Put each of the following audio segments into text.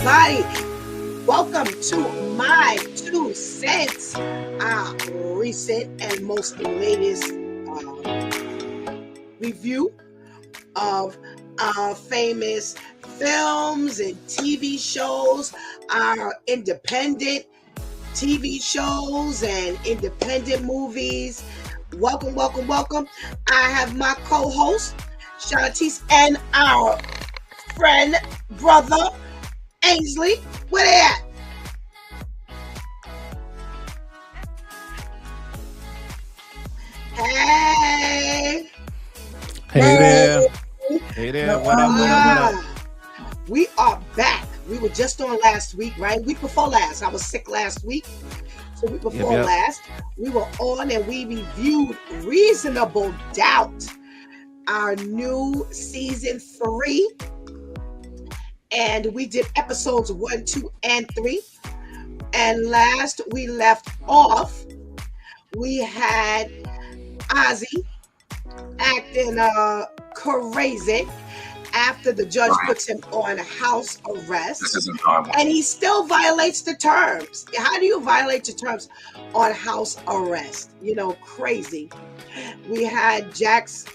everybody. Welcome to my 2 cents, our recent and most latest review of our famous films and TV shows, our independent TV shows and independent movies. Welcome, welcome, welcome. I have my co-host, Shantice, and our friend, brother, Ainsley. Where they at? Hey. Hey there. Hey there. What up, what up, what up? We are back. We were just on last week, right? Week before last. I was sick last week. So week before last, we were on and we reviewed Reasonable Doubt, our new season 3. And we did episodes 1, 2, and 3. And last we left off, we had Ozzy acting crazy after the judge puts him on house arrest. This isn't normal. And he still violates the terms. How do you violate the terms on house arrest? You know, crazy. We had Jack's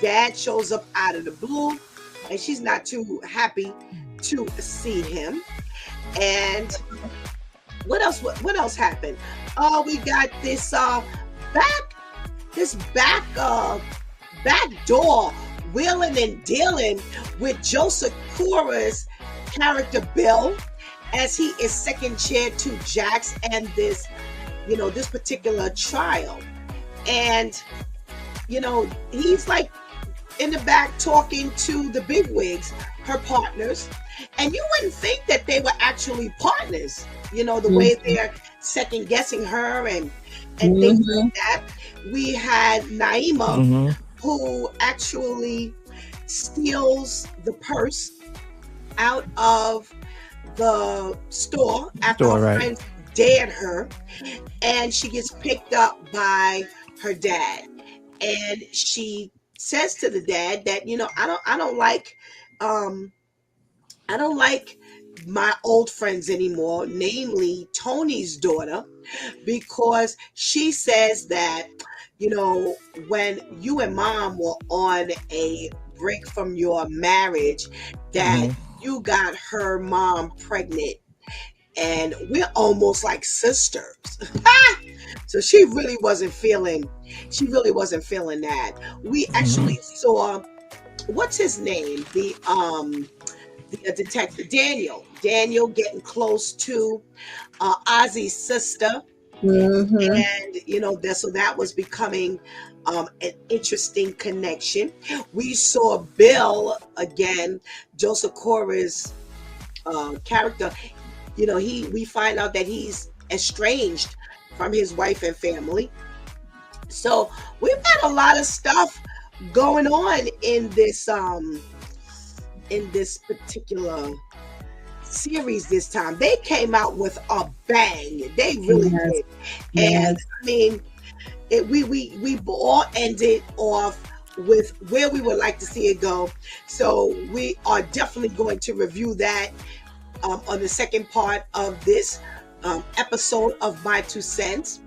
dad shows up out of the blue, and she's not too happy to see him. And what else happened? Oh, we got this back door wheeling and dealing with Joseph Cora's character Bill, as he is second chair to Jax and this particular trial. And he's like in the back talking to the bigwigs, her partners, and you wouldn't think that they were actually partners, the way they're second guessing her and things like that. We had Naima, who actually steals the purse out of the store after her friends dared her, and she gets picked up by her dad, and she says to the dad that I don't like my old friends anymore, namely Tony's daughter, because she says that when you and mom were on a break from your marriage, that you got her mom pregnant, and we're almost like sisters. So she really wasn't feeling that. We actually saw, what's his name, the detective Daniel getting close to Ozzy's sister. And so that was becoming an interesting connection. We saw Bill again, Joseph Cora's character. We find out that he's estranged from his wife and family. So we've got a lot of stuff going on in this particular series this time. They came out with a bang. They really did. And I mean, we all ended off with where we would like to see it go. So we are definitely going to review that on the second part of this episode of My 2 Cents.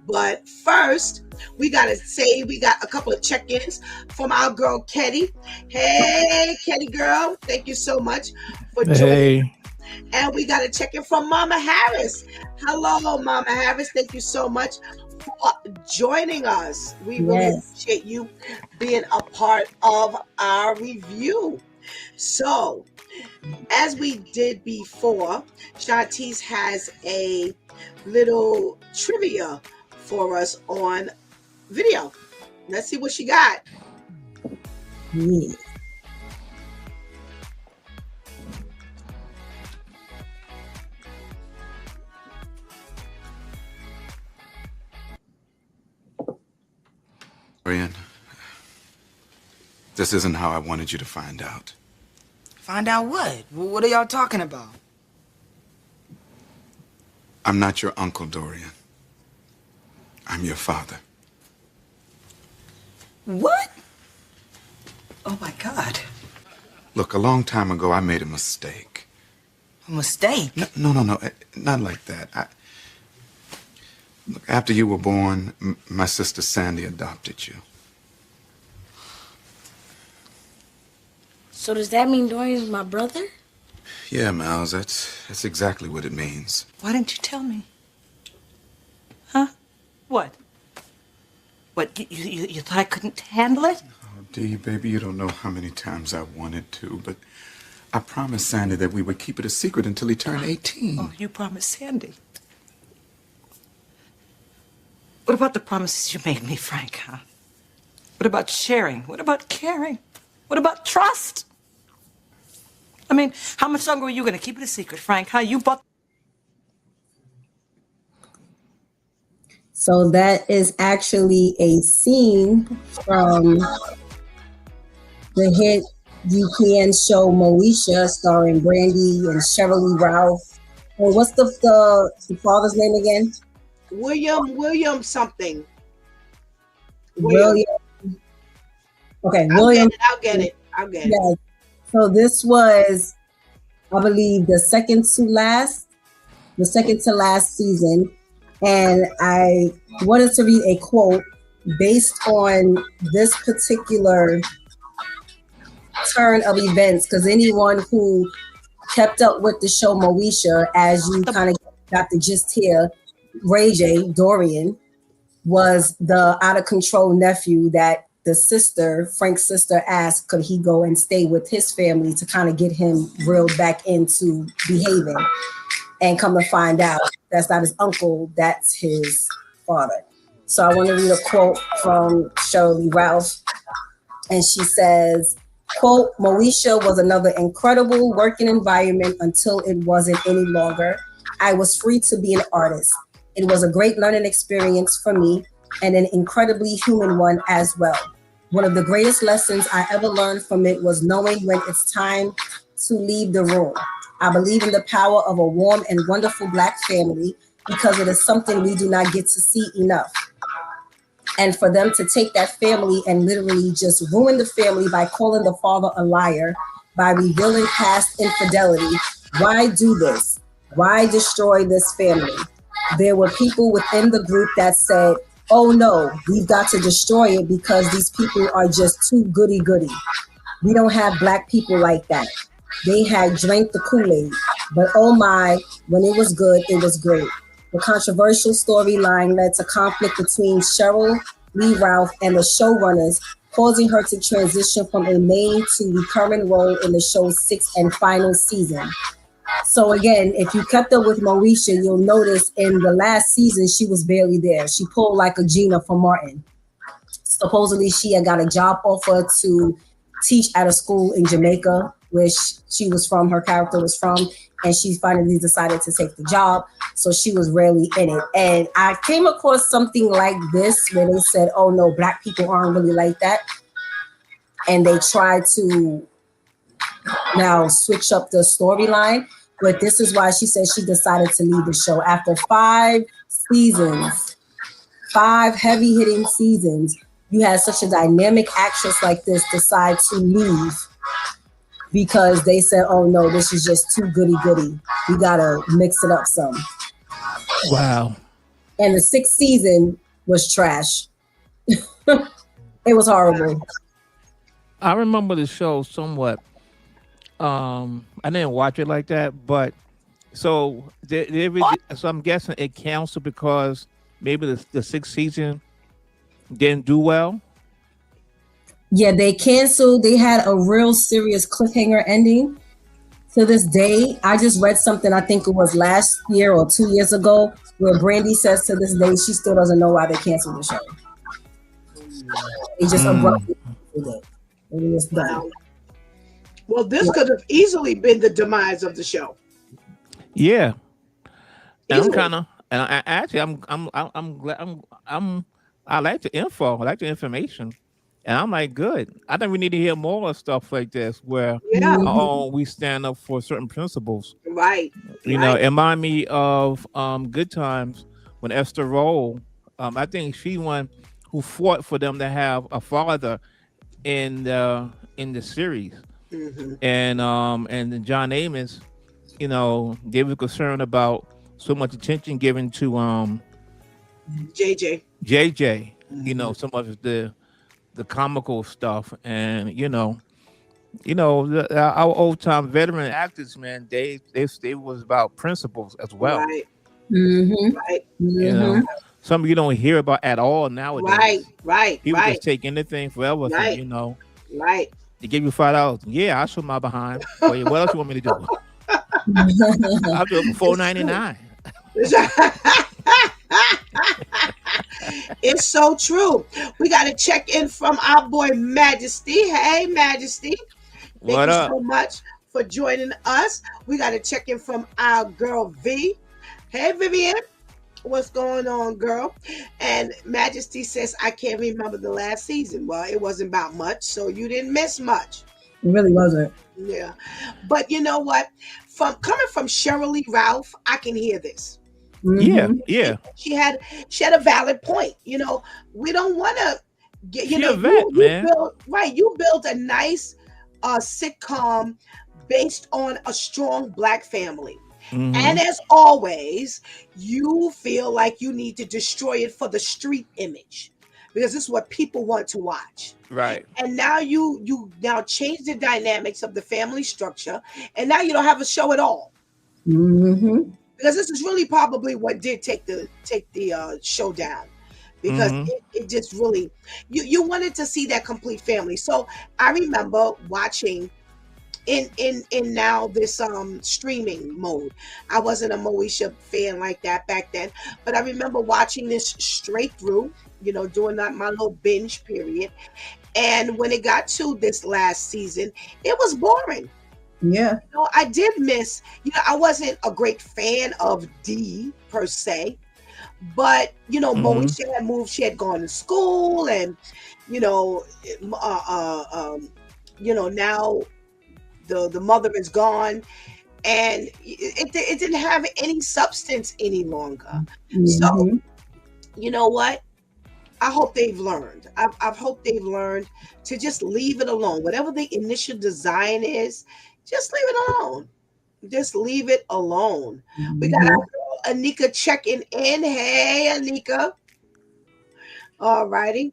But first, we got a couple of check-ins from our girl, Ketty. Hey, Ketty girl. Thank you so much for joining. And we got a check-in from Mama Harris. Hello, Mama Harris. Thank you so much for joining us. We really appreciate you being a part of our review. So, as we did before, Shantice has a little trivia for us on video. Let's see what she got. Dorian, this isn't how I wanted you to find out. Find out what? What are y'all talking about? I'm not your uncle, Dorian. I'm your father. What? Oh my God. Look, a long time ago, I made a mistake. A mistake? No, not like that. Look, after you were born, my sister Sandy adopted you. So does that mean Dorian's my brother? Yeah, Miles, that's exactly what it means. Why didn't you tell me? Huh? What? What, you thought I couldn't handle it? Oh, Dee, baby, you don't know how many times I wanted to, but I promised Sandy that we would keep it a secret until he turned 18. Oh, you promised Sandy. What about the promises you made me, Frank, huh? What about sharing? What about caring? What about trust? I mean, how much longer are you going to keep it a secret, Frank, huh? You bought... So that is actually a scene from the hit UPN show Moesha, starring Brandy and Sheryl Ralph. And what's the father's name again? William something. William. Okay, William. I'll get it. Yeah. So this was, I believe, the second to last season. And I wanted to read a quote based on this particular turn of events, because anyone who kept up with the show Moesha, as you kind of got the gist here, Ray J, Dorian, was the out of control nephew that the sister, Frank's sister, asked could he go and stay with his family to kind of get him reeled back into behaving. And come to find out, that's not his uncle, that's his father. So I want to read a quote from Shirley Ralph. And she says, quote, Moesha was another incredible working environment until it wasn't any longer. I was free to be an artist. It was a great learning experience for me and an incredibly human one as well. One of the greatest lessons I ever learned from it was knowing when it's time to leave the room. I believe in the power of a warm and wonderful Black family because it is something we do not get to see enough. And for them to take that family and literally just ruin the family by calling the father a liar, by revealing past infidelity, why do this? Why destroy this family? There were people within the group that said, oh no, we've got to destroy it because these people are just too goody-goody. We don't have Black people like that. They had drank the Kool-Aid, but oh my, when it was good, it was great. The controversial storyline led to conflict between Sheryl Lee Ralph and the showrunners, causing her to transition from a main to recurring role in the show's sixth and final season. So again, if you kept up with Moesha, you'll notice in the last season, she was barely there. She pulled like a Gina from Martin. Supposedly, she had got a job offer to teach at a school in Jamaica, where she was from, her character was from, and she finally decided to take the job. So she was rarely in it. And I came across something like this where they said, oh no, Black people aren't really like that. And they tried to now switch up the storyline. But this is why she said she decided to leave the show. After 5 seasons, 5 heavy-hitting seasons, you had such a dynamic actress like this decide to leave because they said, oh no, this is just too goody-goody. We gotta mix it up some. Wow. And the 6th season was trash. It was horrible. I remember the show somewhat. I didn't watch it like that, but so so I'm guessing it canceled because maybe the 6th season didn't do well. Yeah, they canceled. They had a real serious cliffhanger ending. To this day, I just read something, I think it was last year or 2 years ago, where Brandy says to this day she still doesn't know why they canceled the show. They just abruptly did it. It was done. Well, this could have easily been the demise of the show. Yeah, and Easily. I'm kind of, and I actually, I'm glad, I like the info, I like the information, and I'm like, good. I think we need to hear more of stuff like this, where Yeah. we stand up for certain principles. Right. You know, it remind me of Good Times when Esther Roll, I think she one who fought for them to have a father in the series. Mm-hmm. And John Amos they were concerned about so much attention given to JJ. JJ. Mhm. So much of the comical stuff, and our old time veteran actors, man, they was about principles as well. Right, Mm-hmm. right, You Mm-hmm. know, some you don't hear about at all right, nowadays. right, People right, just take anything for everything. right, right. They give you $5. Yeah, I show my behind. Well, what else you want me to do? I'll do it for four It's ninety true. nine. It's so true. We got to check in from our boy Majesty. Hey, Majesty. Thank What you up? so much for joining us. We got to check in from our girl V. Hey, Vivian. What's going on, girl? And Majesty says, I can't remember the last season. Well, it wasn't about much, so you didn't miss much. It really wasn't. Yeah. But you know what? From coming from Shirley Ralph, I can hear this. Yeah, Mm-hmm. yeah. She had a valid point. We don't want to get, She a vet, man. you build a nice sitcom based on a strong black family. And Hmm. as always, you feel like you need to destroy it for the street image because this is what people want to watch. Right. And now you now change the dynamics of the family structure, and now you don't have a show at all Mm-hmm. because this is really probably what did take the show down because Hmm. it just really you wanted to see that complete family. So I remember watching in now this streaming mode. I wasn't a Moesha fan like that back then, but I remember watching this straight through, doing that my little binge period. And when it got to this last season, it was boring. Yeah. I did miss, I wasn't a great fan of D per se, but Hmm. Moesha had moved, she had gone to school, and you know, now the mother is gone, and it didn't have any substance any longer. So Mm-hmm. you know what? I hope they've learned. I've hope they've learned to just leave it alone. Whatever the initial design is, just leave it alone. Just leave it alone. We got our Mm-hmm. girl Anika checking in. Hey, Anika. All righty.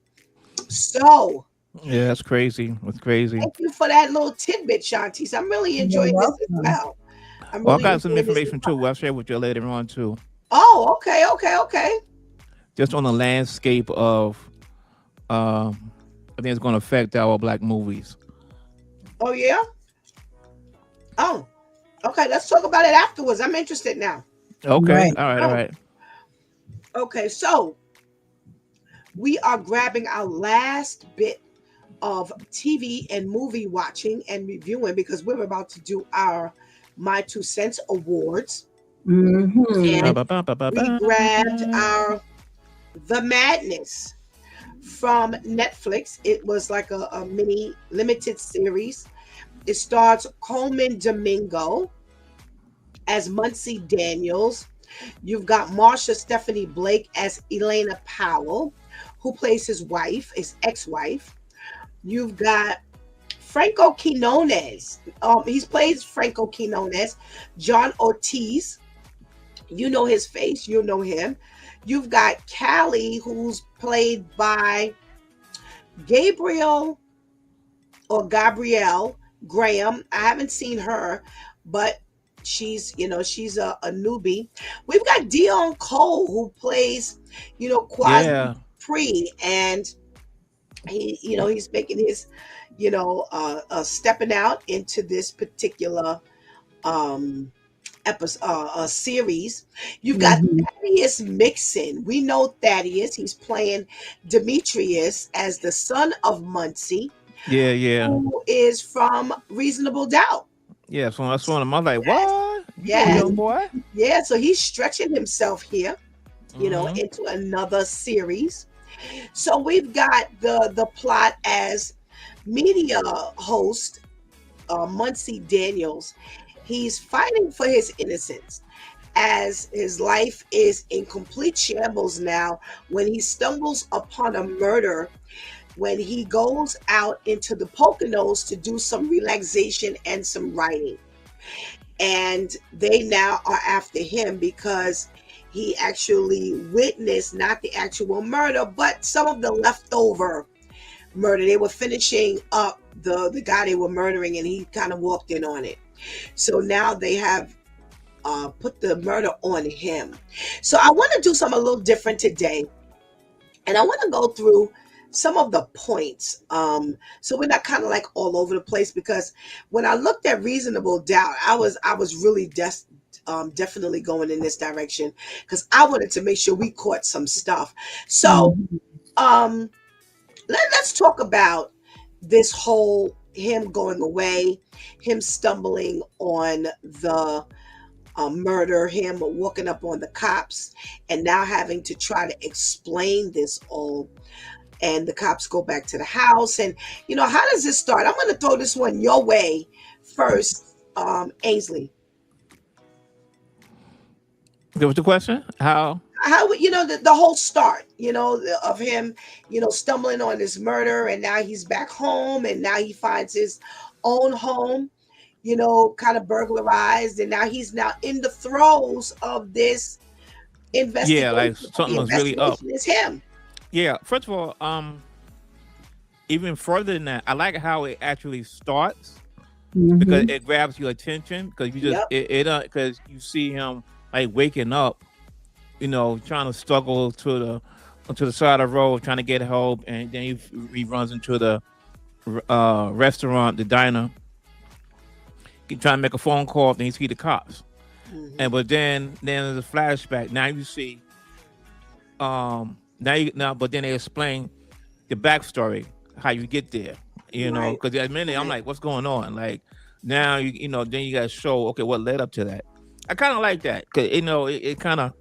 So Yeah, that's crazy. That's crazy. thank you for that little tidbit, Shantice. I'm really You're enjoying this as welcome. well. I'm Well, I really got some enjoying this as information well. too. I'll share with you later on too. Oh, okay, okay, okay. Just on the landscape of, I think it's going to affect our black movies. Oh, yeah. Oh, okay. Let's talk about it afterwards. I'm interested now. Okay. Right. All right. All Oh, right. okay. So we are grabbing our last bit of TV and movie watching and reviewing because we're about to do our My Two Cents Awards. Mm-hmm. Ba, And ba, ba, ba, ba, we ba. grabbed our The Madness from Netflix. It was like a mini limited series. It stars Coleman Domingo as Muncie Daniels. You've got Marsha Stephanie Blake as Elena Powell, who plays his wife, his ex-wife. You've got Franco Quinones. He plays Franco Quinones. John Ortiz. You know his face. You know him. You've got Callie, who's played by Gabriel or Gabrielle Graham. I haven't seen her, but she's a newbie. We've got Dion Cole, who plays, Quasi Yeah. Pre, and he's making his, stepping out into this particular um episode series. You've got Mm-hmm. Thaddeus Mixon. We know Thaddeus. He's playing Demetrius as the son of Muncie, Yeah. Yeah. who is from Reasonable Doubt. Yeah. So that's one of them. I'm like, Yes, what? You know, yes, young boy? yeah. So he's stretching himself here, Hmm. into another series. So we've got the plot as media host Muncie Daniels. He's fighting for his innocence as his life is in complete shambles now when he stumbles upon a murder when he goes out into the Poconos to do some relaxation and some writing. and they now are after him because he actually witnessed not the actual murder, but some of the leftover murder. They were finishing up the guy they were murdering, and he kind of walked in on it. So now they have put the murder on him. So I want to do something a little different today, and I want to go through some of the points, so we're not kind of like all over the place, because when I looked at Reasonable Doubt, I was really definitely going in this direction, because I wanted to make sure we caught some stuff. So let's talk about this whole him going away, him stumbling on the murder, him walking up on the cops, and now having to try to explain this all. And the cops go back to the house. And, how does this start? I'm going to throw this one your way first, Ainsley. What was the question? How the whole start, of him, stumbling on this murder, and now he's back home, and now he finds his own home, kind of burglarized, and now he's in the throes of this investigation. Yeah, like something was really up. It's him. Yeah, first of all, even further than that, I like how it actually starts, because it grabs your attention, because you just because you see him like waking up, trying to struggle to the side of the road, trying to get help, and then he runs into the restaurant, the diner, trying to make a phone call, then you see the cops, but then there's a flashback. Now you see, but then they explain the backstory, how you get there, because at a minute I'm like, what's going on? Like now then you got to show, okay, what led up to that. I kind of like that, because it kind of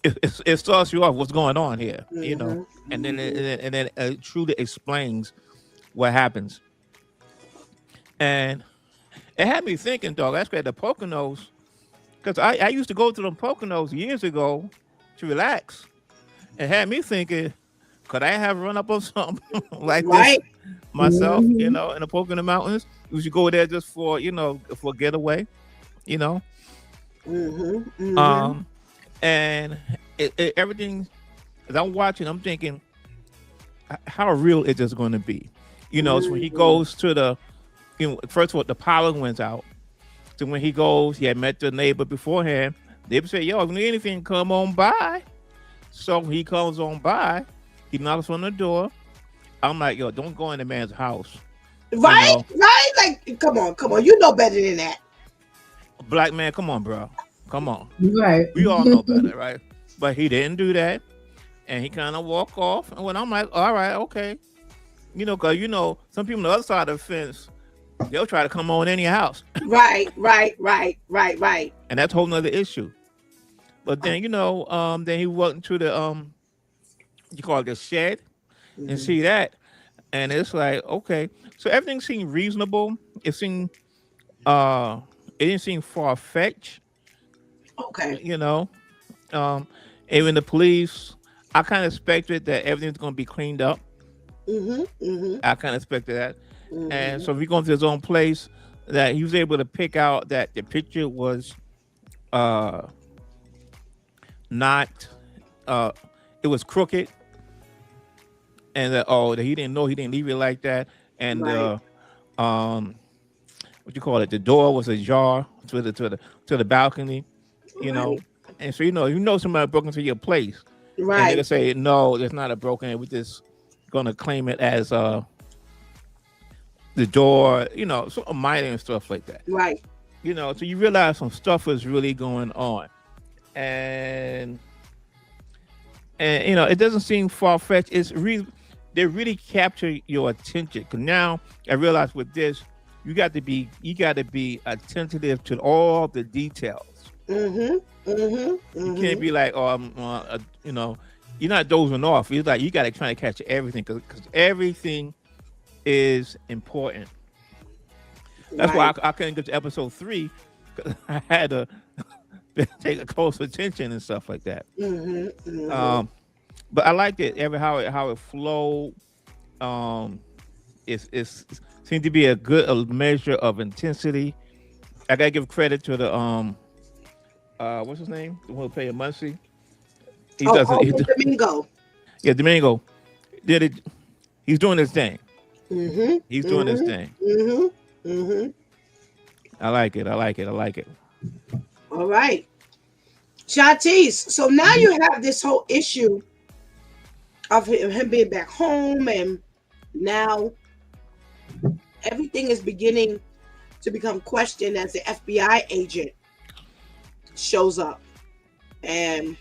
it starts you off what's going on here, and then it truly explains what happens. And it had me thinking, dog. That's great. The Poconos, because I used to go to them Poconos years ago to relax. It had me thinking, could I have run up on something like this myself, in the Pocono Mountains? We should go there just for, for a getaway, and everything, as I'm watching, I'm thinking, how real is this going to be? So when he goes to the, first of all, the power went out. So when he goes, he had met the neighbor beforehand. They would say, yo, if you need anything, come on by. So he comes on by, he knocks on the door. I'm like, yo, don't go in the man's house. Right? Like, come on. You know better than that. Black man, come on, bro. Come on. Right. We all know better, right? But he didn't do that. And he kind of walked off. And when I'm like, all right, okay. Because, some people on the other side of the fence, they'll try to come on in your house. Right. And that's a whole nother issue. But then, then he went into the, you call it the shed, and see that. And it's like, okay. So everything seemed reasonable. It didn't seem far-fetched. Okay. Even the police, I kind of expected that everything's going to be cleaned up. I kind of expected that. And so if he goes to his own place, that he was able to pick out that the picture was not, it was crooked, and that he didn't know, he didn't leave it like that, and what you call it, the door was ajar to the balcony, and so somebody broke into your place, right? And they're gonna say, no, it's not a broken, we're just gonna claim it as the door, so minor and stuff like that, right? So you realize some stuff was really going on, and it doesn't seem far-fetched. They really capture your attention, because now I realize with this, you got to be attentive to all the details. You can't be like, you're not dozing off. It's like you got to try to catch everything, because everything is important. That's why I couldn't get to episode 3, because I had to take a close attention and stuff like that. But I liked it, how it flowed. It seemed to be a good measure of intensity, I gotta give credit to the what's his name? The one who played Muncie. He doesn't. Domingo. Yeah, Domingo did it. He's doing his thing. Mm-hmm. He's doing his thing. Mm-hmm. Mm-hmm. I like it. I like it. I like it. All right. Shantice, so now you have this whole issue of him being back home, and now everything is beginning to become questioned as the FBI agent shows up. And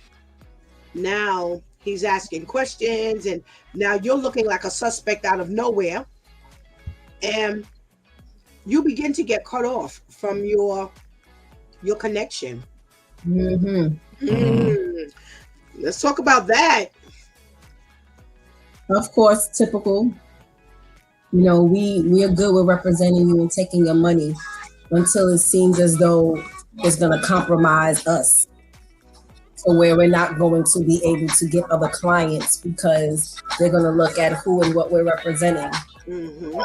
now he's asking questions, and now you're looking like a suspect out of nowhere. And you begin to get cut off from your connection. Mm-hmm. Mm. Let's talk about that. Of course, typical. You know, we are good with representing you and taking your money until it seems as though it's going to compromise us. So where we're not going to be able to get other clients because they're going to look at who and what we're representing. Mm-hmm.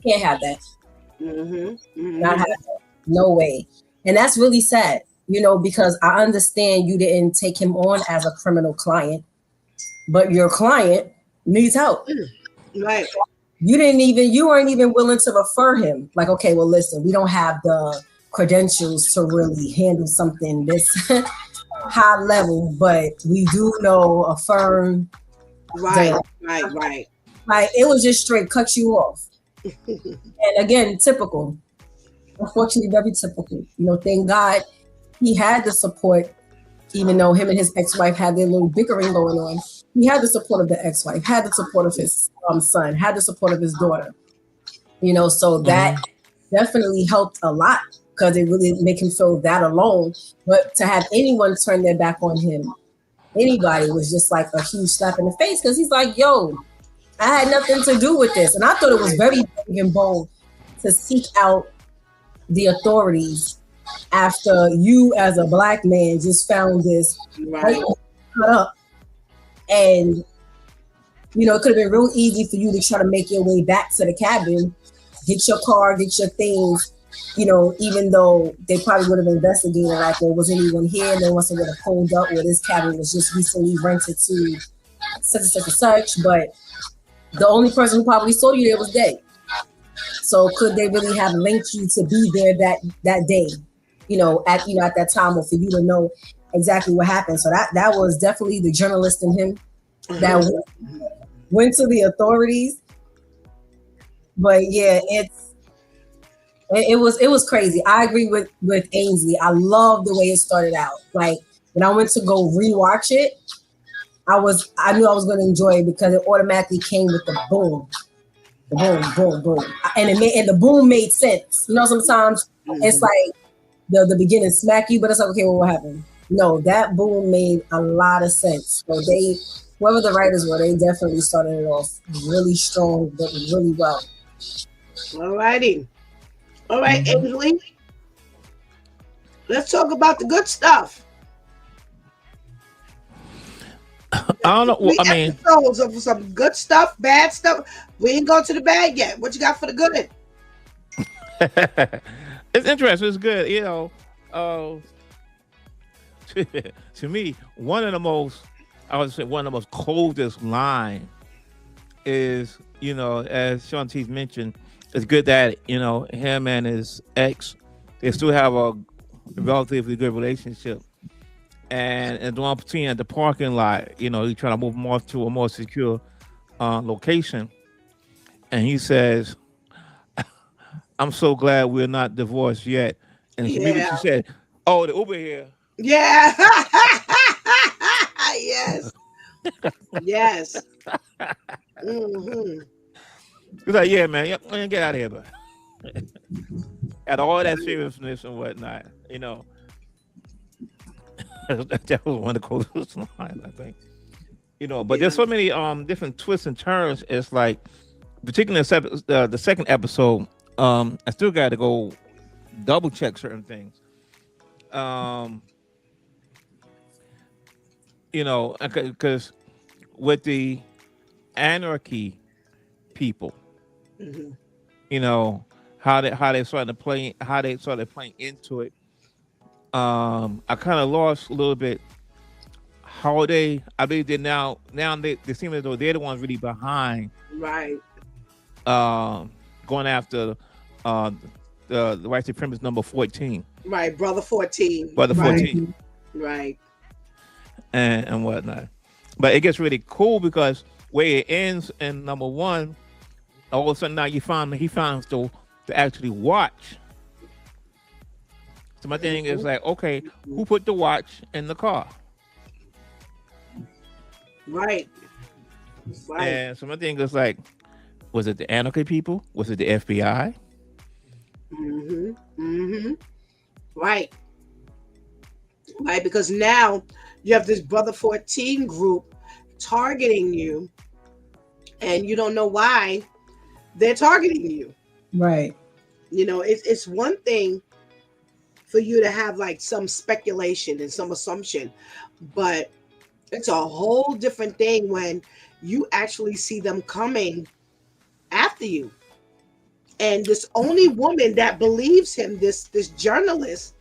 Can't have that. Mm-hmm. Mm-hmm. Not have that. No way. And that's really sad, you know, because I understand you didn't take him on as a criminal client, but your client needs help. Right. You weren't even willing to refer him. Like, okay, well, listen, we don't have the credentials to really handle something this high level, but we do know a firm. Right. that, Right. like, it was just straight cut you off. And again, typical. Unfortunately, very typical. You know, thank God he had the support, even though him and his ex-wife had their little bickering going on. He had the support of the ex-wife, had the support of his son, had the support of his daughter. You know, so that definitely helped a lot because it really make him feel that alone. But to have anyone turn their back on him, anybody, was just like a huge slap in the face because he's like, yo, I had nothing to do with this. And I thought it was very big and bold to seek out the authorities after you as a black man just found this Right. cut up. And, you know, it could have been real easy for you to try to make your way back to the cabin, get your car, get your things, you know, even though they probably would have investigated like there wasn't anyone here, and then once they would have pulled up where this cabin was just recently rented to such and such and such, but the only person who probably saw you there was dead. So could they really have linked you to be there that day, at that time, or for you to know exactly what happened? So that was definitely the journalist in him that went to the authorities. But yeah, it was crazy. I agree with Ainsley. I love the way it started out. Like when I went to go rewatch it, I knew I was going to enjoy it because it automatically came with the boom. The boom, boom, boom. And the boom made sense. You know, sometimes it's like the beginning smack you, but it's like, okay, well, what happened? No, that boom made a lot of sense. So whoever the writers were, they definitely started it off really strong, but really well. All righty. All right, Ainsley. Let's talk about the good stuff. I don't know. Well, I mean, episodes of some good stuff, bad stuff. We ain't go to the bad yet. What you got for the good? it's interesting. It's good. You know, to me, one of the most coldest line is, as Shantice mentioned, it's good that, him and his ex, they still have a relatively good relationship. And the one between at the parking lot, he's trying to move him off to a more secure location. And he says, I'm so glad we're not divorced yet. And she said, oh, the Uber here. Yeah. Yes. Yes. Mm-hmm. He's like, yeah, man, get out of here, but at all that seriousness and whatnot, that was one of the coolest lines, I think. But there's so many different twists and turns. It's like, particularly the second episode, I still got to go double check certain things. Because with the anarchy people, how they started playing into it. I kind of lost a little bit how they. I believe they seem as though they're the ones really behind Right. going after the white supremacist number 14, Right. Brother 14. brother Right. 14, Right. and whatnot. But it gets really cool because where it ends in number 1, all of a sudden now he found to actually watch. So my thing is like, okay, who put the watch in the car? Right. Right. And so my thing is like, was it the anarchy people? Was it the FBI? Mm-hmm. Mm-hmm. Right. Right. Because now you have this Brother 14 group targeting you, and you don't know why they're targeting you. Right. You know, it's one thing for you to have like some speculation and some assumption, but it's a whole different thing when you actually see them coming after you. And this only woman that believes him, this journalist,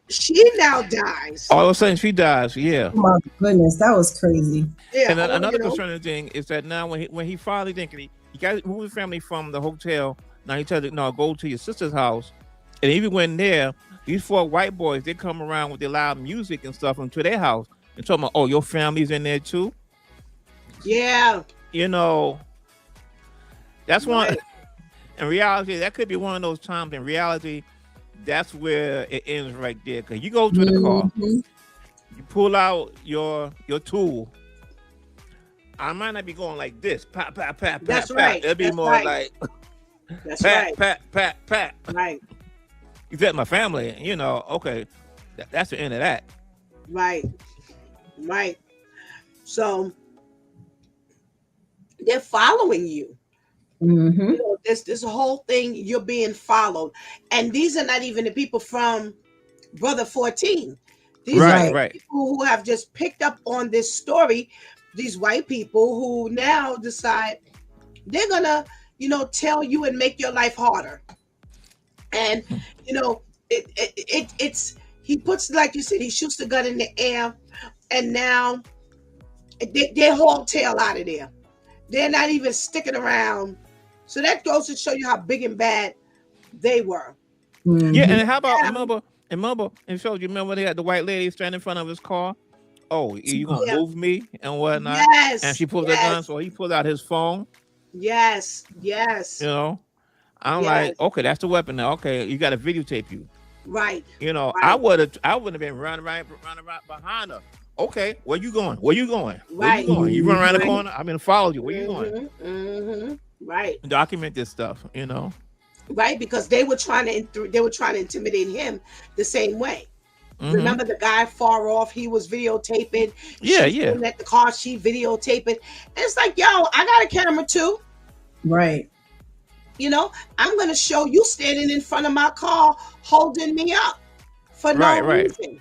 she now dies. All of a sudden she dies. Yeah. Oh my goodness, that was crazy. Yeah, And then another you know, concerning thing is that now when he finally thinking he got moved his family from the hotel, now he tells it, no, go to your sister's house. And even when there, these 4 white boys, they come around with their loud music and stuff into their house and talking about, oh, your family's in there too. yeah, You know, that's one. Right. In reality, that could be one of those times. In reality, that's where it ends right there. Because you go to the car, Mhm. you pull out your tool. I might not be going like this, pat, pat, pat, That's pat, right. pat. It'll be That's more right. like that's pat, right. pat, pat, pat. Right, You vet my family, you know. Okay, that's the end of that. right, right. So they're following you. Mhm. You know, this whole thing, you're being followed. And these are not even the people from Brother 14. These Right, are right. people who have just picked up on this story, these white people who now decide they're gonna, tell you and make your life harder. And it's he puts, like you said, he shoots the gun in the air, and now they haul tail out of there. They're not even sticking around. So that goes to show you how big and bad they were. Mhm. Yeah, and how about Yeah. remember, and showed you remember they had the white lady standing in front of his car. Oh, you gonna Yeah. move me and whatnot? Yes. And she pulled the gun, so he pulled out his phone. Yes. Yes. You know, I'm Yes. like, okay, that's the weapon now. Okay, you got to videotape you. Right. You know, Right. I wouldn't have been running right behind her. Okay, where you going? Where you going? Where Right. you going? You run around the Right. corner. I'm gonna follow you. Where you going? Mm-hmm. Right. Document this stuff. You know. Right. Because they were trying to intimidate him the same way. Mhm. Remember the guy far off? He was videotaping. Yeah, She's yeah. sitting at the car. She videotaping. And it's like, yo, I got a camera too. Right. I'm going to show you standing in front of my car holding me up for no Right. reason.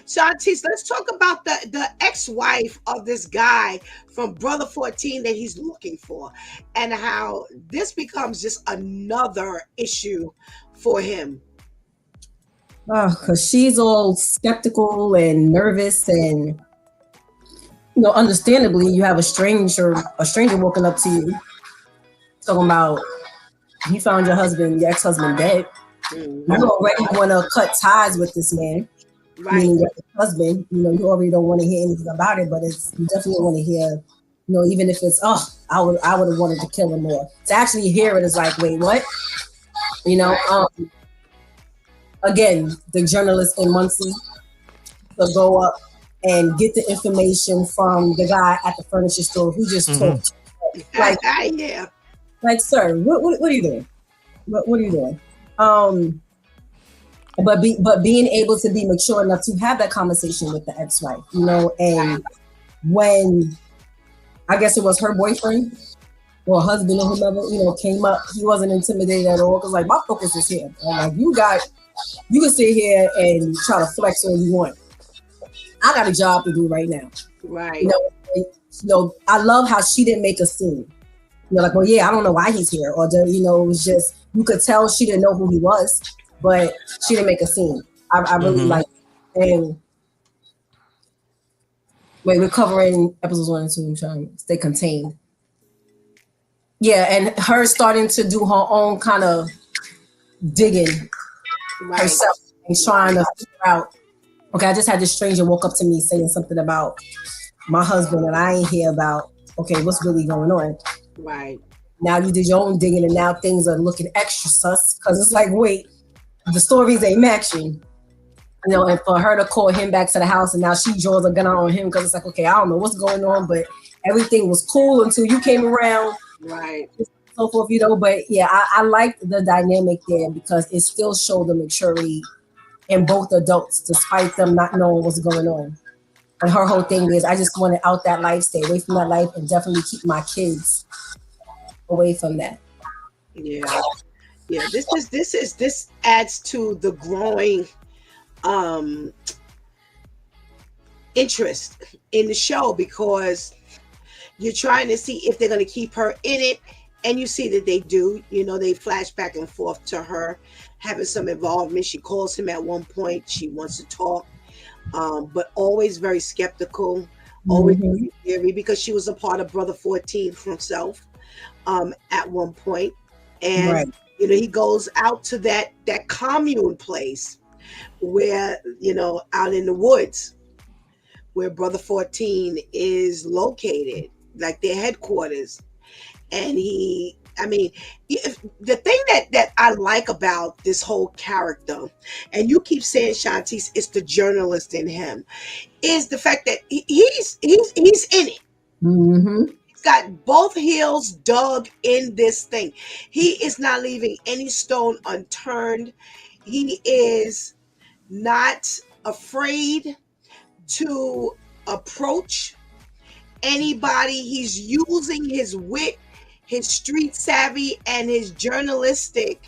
So Artis, let's talk about the ex-wife of this guy from Brother 14 that he's looking for, and how this becomes just another issue for him. Oh, because she's all skeptical and nervous, and understandably, you have a stranger walking up to you, talking about you found your ex-husband dead. You already want to cut ties with this man, Right. meaning your husband. You already don't want to hear anything about it, but you definitely want to hear. Even if it's I would have wanted to kill him more. To actually hear it is like, wait, what? Again, the journalist in Muncie to go up and get the information from the guy at the furniture store who just talked. Like, Yeah. like, sir, what are you doing? What are you doing? But being able to be mature enough to have that conversation with the ex-wife, and when I guess it was her boyfriend or husband or whomever, came up, he wasn't intimidated at all because like my focus is here. And, like you can sit here and try to flex all you want. I got a job to do right now. Right. I love how she didn't make a scene. You know, like, well, yeah, I don't know why he's here, or it was just you could tell she didn't know who he was, but she didn't make a scene. I really like it. And wait, we're covering episodes 1 and 2. I'm trying to stay contained. Yeah, and her starting to do her own kind of digging herself and trying to figure out. Okay, I just had this stranger walk up to me saying something about my husband, and I ain't hear about. Okay, what's really going on? Right. Now you did your own digging, and now things are looking extra sus because it's like, wait, the stories ain't matching. And for her to call him back to the house, and now she draws a gun out on him because it's like, okay, I don't know what's going on, but everything was cool until you came around. Right. So forth, but yeah, I liked the dynamic there because it still showed the maturity in both adults, despite them not knowing what's going on. And her whole thing is, I just want to out that life, stay away from that life, and definitely keep my kids away from that. Yeah. Yeah. This adds to the growing interest in the show because you're trying to see if they're going to keep her in it, and you see that they do. They flash back and forth to her having some involvement. She calls him at one point. She wants to talk, but always very skeptical, always very leery, because she was a part of Brother 14 himself at one point. And he goes out to that commune place where, out in the woods where Brother 14 is located, like their headquarters. And the thing that I like about this whole character, and you keep saying, Shantice, it's the journalist in him, is the fact that he's in it. He's got both heels dug in this thing. He is not leaving any stone unturned. He is not afraid to approach anybody. He's using his wit, his street savvy, and his journalistic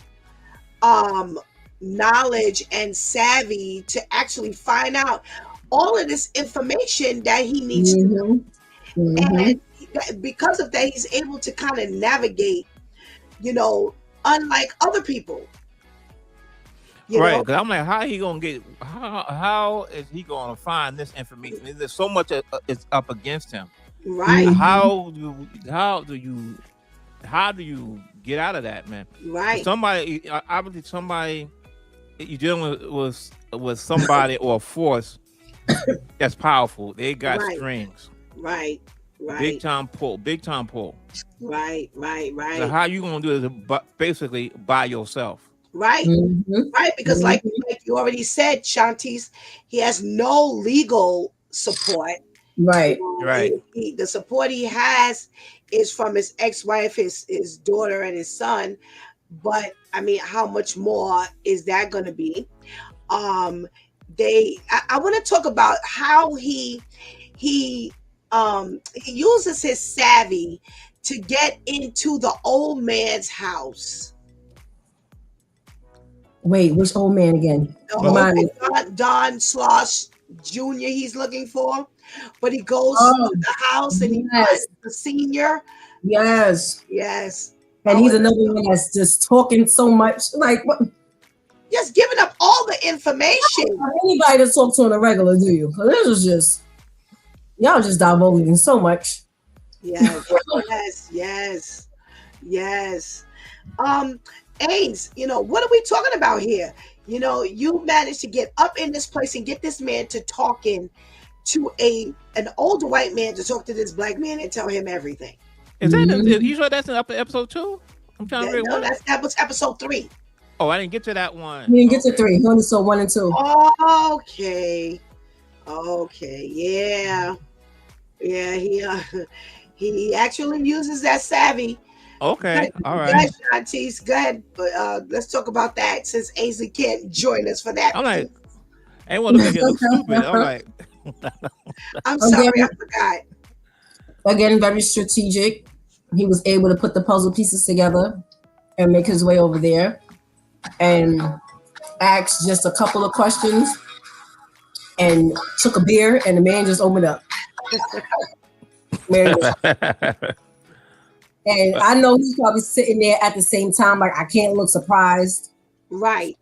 knowledge and savvy to actually find out all of this information that he needs to know. And because of that, he's able to kind of navigate, unlike other people. Right, because I'm like, how he gonna get? How is he gonna find this information? There's so much is up against him. Right. How do you get out of that, man? Right. Somebody, obviously, somebody you're dealing with somebody or a force that's powerful. They got strings. Right. Big time pull. Right. So how you gonna do it basically by yourself? Right. Right. Because like you already said, Shantice, he has no legal support. Right. The support he has is from his ex-wife, his daughter, and his son. But how much more is that going to be? I want to talk about how he uses his savvy to get into the old man's house. Wait, which old man again? Don Slosh Jr. he's looking for, but he goes to the house and he finds the senior. Yes. And he's another one that's just talking so much, like what? Just giving up all the information. Anybody to talk to on a regular, do you? Because this is just y'all just divulging so much. Yes. Ains, what are we talking about here? You managed to get up in this place and get this man to talking to an older white man to talk to this black man and tell him everything. Is that you sure that's in episode 2? I'm trying to read one. That was episode 3. Oh, I didn't get to that one. You didn't get to 3. Only saw 1 and 2. Okay. Yeah. He actually uses that savvy. Okay, all right. Go ahead, Shantice. Go ahead. But let's talk about that since Ainsley can't join us for that. I'm like, I ain't want to make it look stupid. I'm like, I'm sorry, I forgot. Again, very strategic. He was able to put the puzzle pieces together and make his way over there and asked just a couple of questions and took a beer, and the man just opened up. And I know he's probably sitting there at the same time, like I can't look surprised. Right.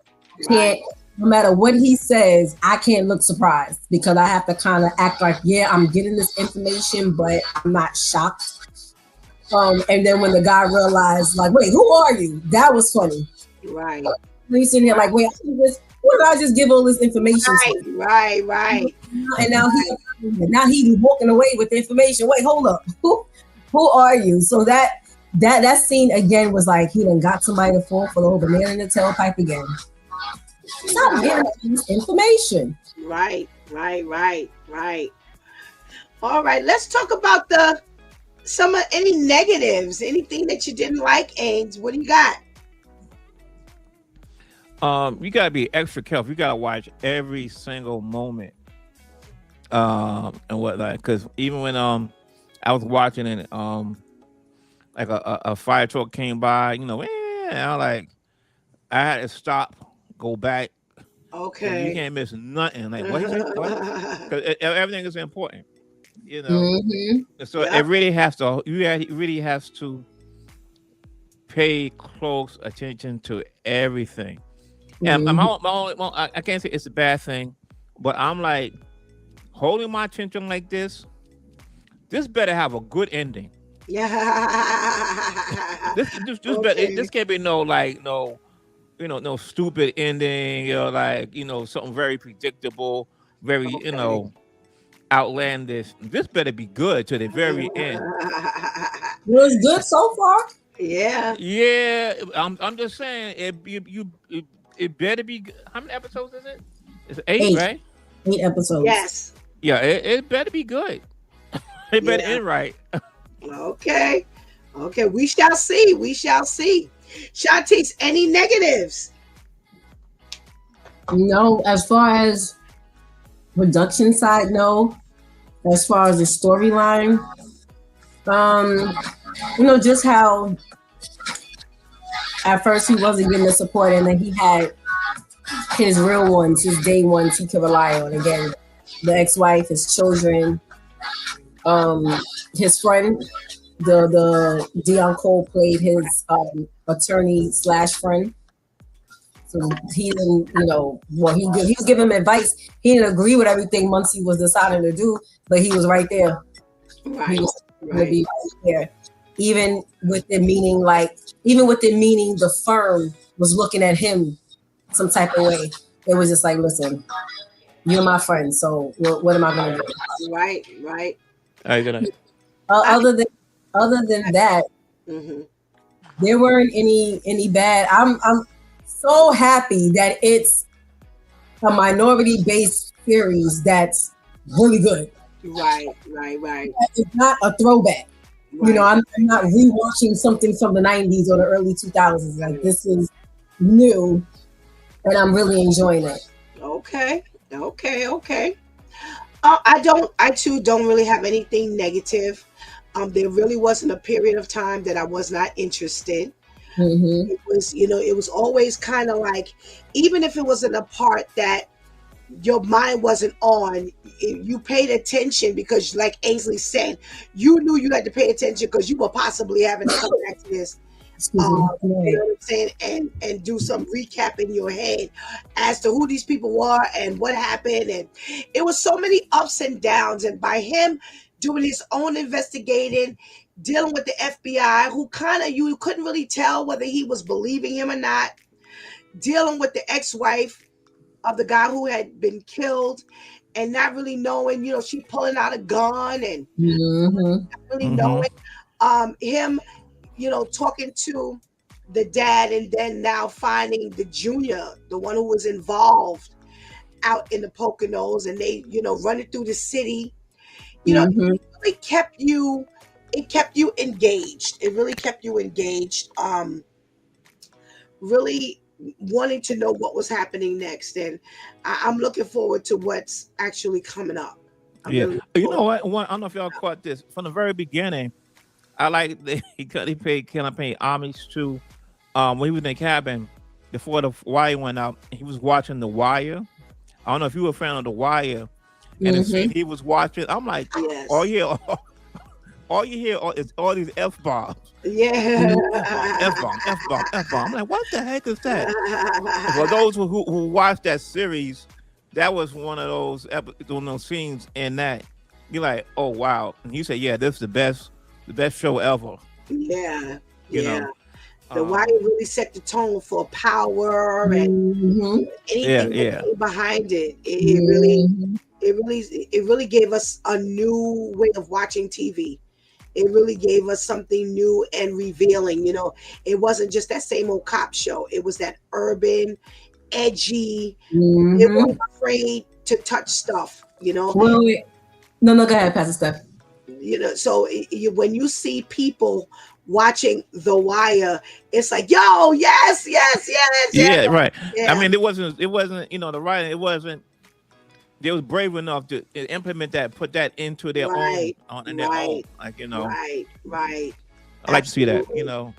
Can't, no matter what he says, I can't look surprised because I have to kind of act like, yeah, I'm getting this information, but I'm not shocked. And then when the guy realized, like, wait, who are you? That was funny. Right. He's sitting there like, wait, what did I just give all this information to? Right. And now he's walking away with the information. Wait, hold up. Who are you? So that scene again was like he done got somebody to fall for the whole banana in the tailpipe again. Stop giving this information. Right. All right, let's talk about any negatives, anything that you didn't like, Ains. What do you got? You gotta be extra careful. You gotta watch every single moment. And whatnot, because even when I was watching it, like a fire truck came by, and I had to stop, go back. Okay. You can't miss nothing. Like what? Because everything is important, So it really has to. Really has to pay close attention to everything. And I can't say it's a bad thing, but I'm like holding my attention like this. This better have a good ending. Yeah. This can't be no stupid ending, something very predictable, very, outlandish. This better be good to the very end. Was good so far. Yeah. Yeah, I'm just saying it better be good. How many episodes is it? It's 8, right? 8 episodes. Yes. Yeah, it better be good. It better end right. Okay. We shall see. Shantice, any negatives? No, as far as production side, no. As far as the storyline, just how at first he wasn't getting the support, and then he had his real ones, his day ones he could rely on. Again, the ex-wife, his children, his friend, the Dion Cole played his attorney / friend. So he didn't, he was giving him advice. He didn't agree with everything Muncie was deciding to do, but he was right there. Right. He was going to be right there. Even with the meaning, the firm was looking at him some type of way. It was just like, listen, you're my friend, so what am I going to do? Right. Are you gonna? Other than that, there weren't any bad. I'm so happy that it's a minority-based series that's really good. Right. It's not a throwback. Right. I'm not rewatching something from the 90s or the early 2000s. Like this is new, and I'm really enjoying it. Okay. I too don't really have anything negative. There really wasn't a period of time that I was not interested. It was always kind of like, even if it wasn't a part that your mind wasn't on, you paid attention because, like Ainsley said, you knew you had to pay attention because you were possibly having to come back to this. You know what I'm saying? And do some recap in your head as to who these people were and what happened. And it was so many ups and downs. And by him doing his own investigating, dealing with the FBI, who kind of, you couldn't really tell whether he was believing him or not, dealing with the ex-wife of the guy who had been killed and not really knowing, she pulling out a gun and not really knowing him, talking to the dad, and then now finding the junior, the one who was involved out in the Poconos, and they, running through the city. It really kept you engaged. It really kept you engaged. Really wanting to know what was happening next, and I'm looking forward to what's actually coming up. Really, you know what? I don't know if y'all caught this from the very beginning. I like he paid homage to when he was in the cabin before the wire went out. He was watching The Wire. I don't know if you were a fan of The Wire, and the scene he was watching, I'm like, yes. oh yeah, all you hear is all these F bombs. Yeah. F bomb, F bomb, F bomb. I'm like, what the heck is that? For those who watched that series, that was one of those scenes in that you're like, oh wow. And you say, yeah, this is the best show ever. Yeah. You Yeah. know. The Wire really set the tone for power and anything that came behind it. It really gave us a new way of watching TV. It really gave us something new and revealing. You know, it wasn't just that same old cop show. It was that urban, edgy. It wasn't afraid to touch stuff. You know. Wait. No, go ahead, Pastor Steph. You know, so when you see people watching The Wire, it's like, yo, yes. Yeah, right. Yeah. I mean, it wasn't, you know, the writing, it wasn't, they was brave enough to implement that, put that into their own, in their own, like, you know. Right. I like to see that, you know.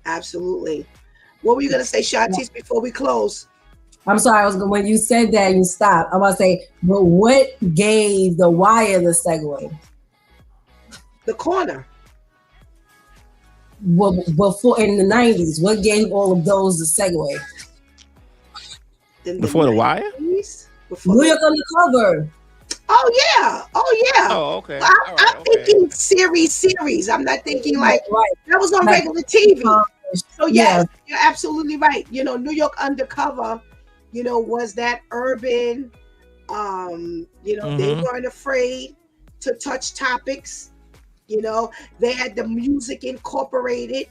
Absolutely. What were you going to say, Shantice, before we close? I'm sorry, when you said that, you stopped. I was going to say, but what gave The Wire the segue? The Corner. Well, before in the 90s, what gave all of those the segue? Before The Wire? New York Undercover. Oh yeah. Oh, okay. Well, I'm thinking series. I'm not thinking like that was on regular TV. So yes, you're absolutely right. You know, New York Undercover, you know, was that urban. You know, they weren't afraid to touch topics. You know, they had the music incorporated.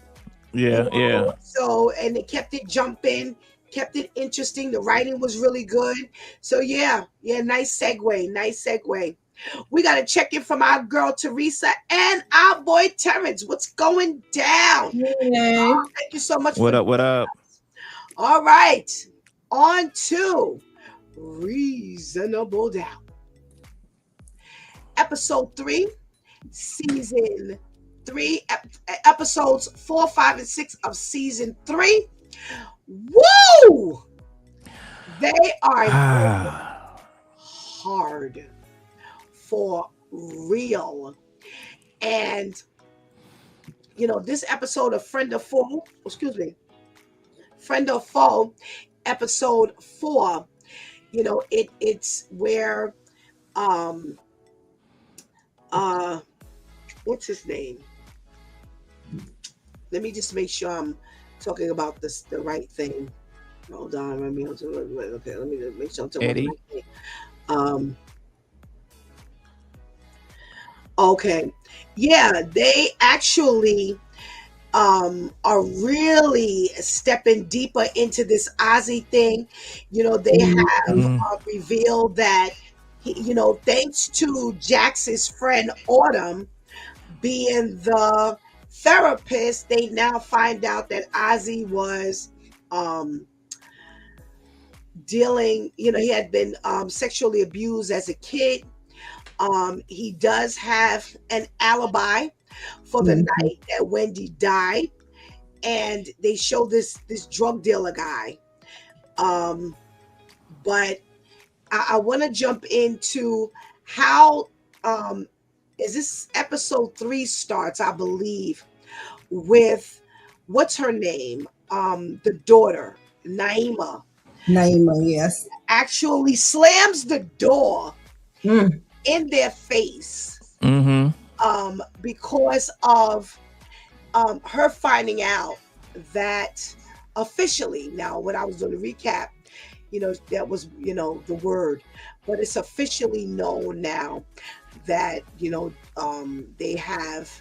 Yeah, you know? So, and they kept it jumping, kept it interesting. The writing was really good. So yeah, nice segue. We got to check in from our girl Teresa and our boy Terrence. What's going down? Thank you so much. What up? All right, on to Reasonable Doubt. Episode 3. Season 3, episodes 4, 5, and 6 of season 3. Woo! They are hard for real. And you know, this episode of Friend or Foe, episode 4, you know, it's where what's his name? Let me just make sure I'm talking about the right thing. Hold on, let me make sure I'm talking Eddie. about the right thing. Okay. Yeah, they actually are really stepping deeper into this Ozzy thing. You know, they have revealed that you know, thanks to Jax's friend Autumn being the therapist, they now find out that Ozzy was dealing, you know, he had been sexually abused as a kid. He does have an alibi for the night that Wendy died, and they show this drug dealer guy. But I want to jump into how is this episode 3 starts, I believe, with what's her name? The daughter, Naima. Yes. Actually slams the door in their face because of her finding out that officially, now when I was doing the recap, you know, that was, you know, the word, but it's officially known now that, you know, they have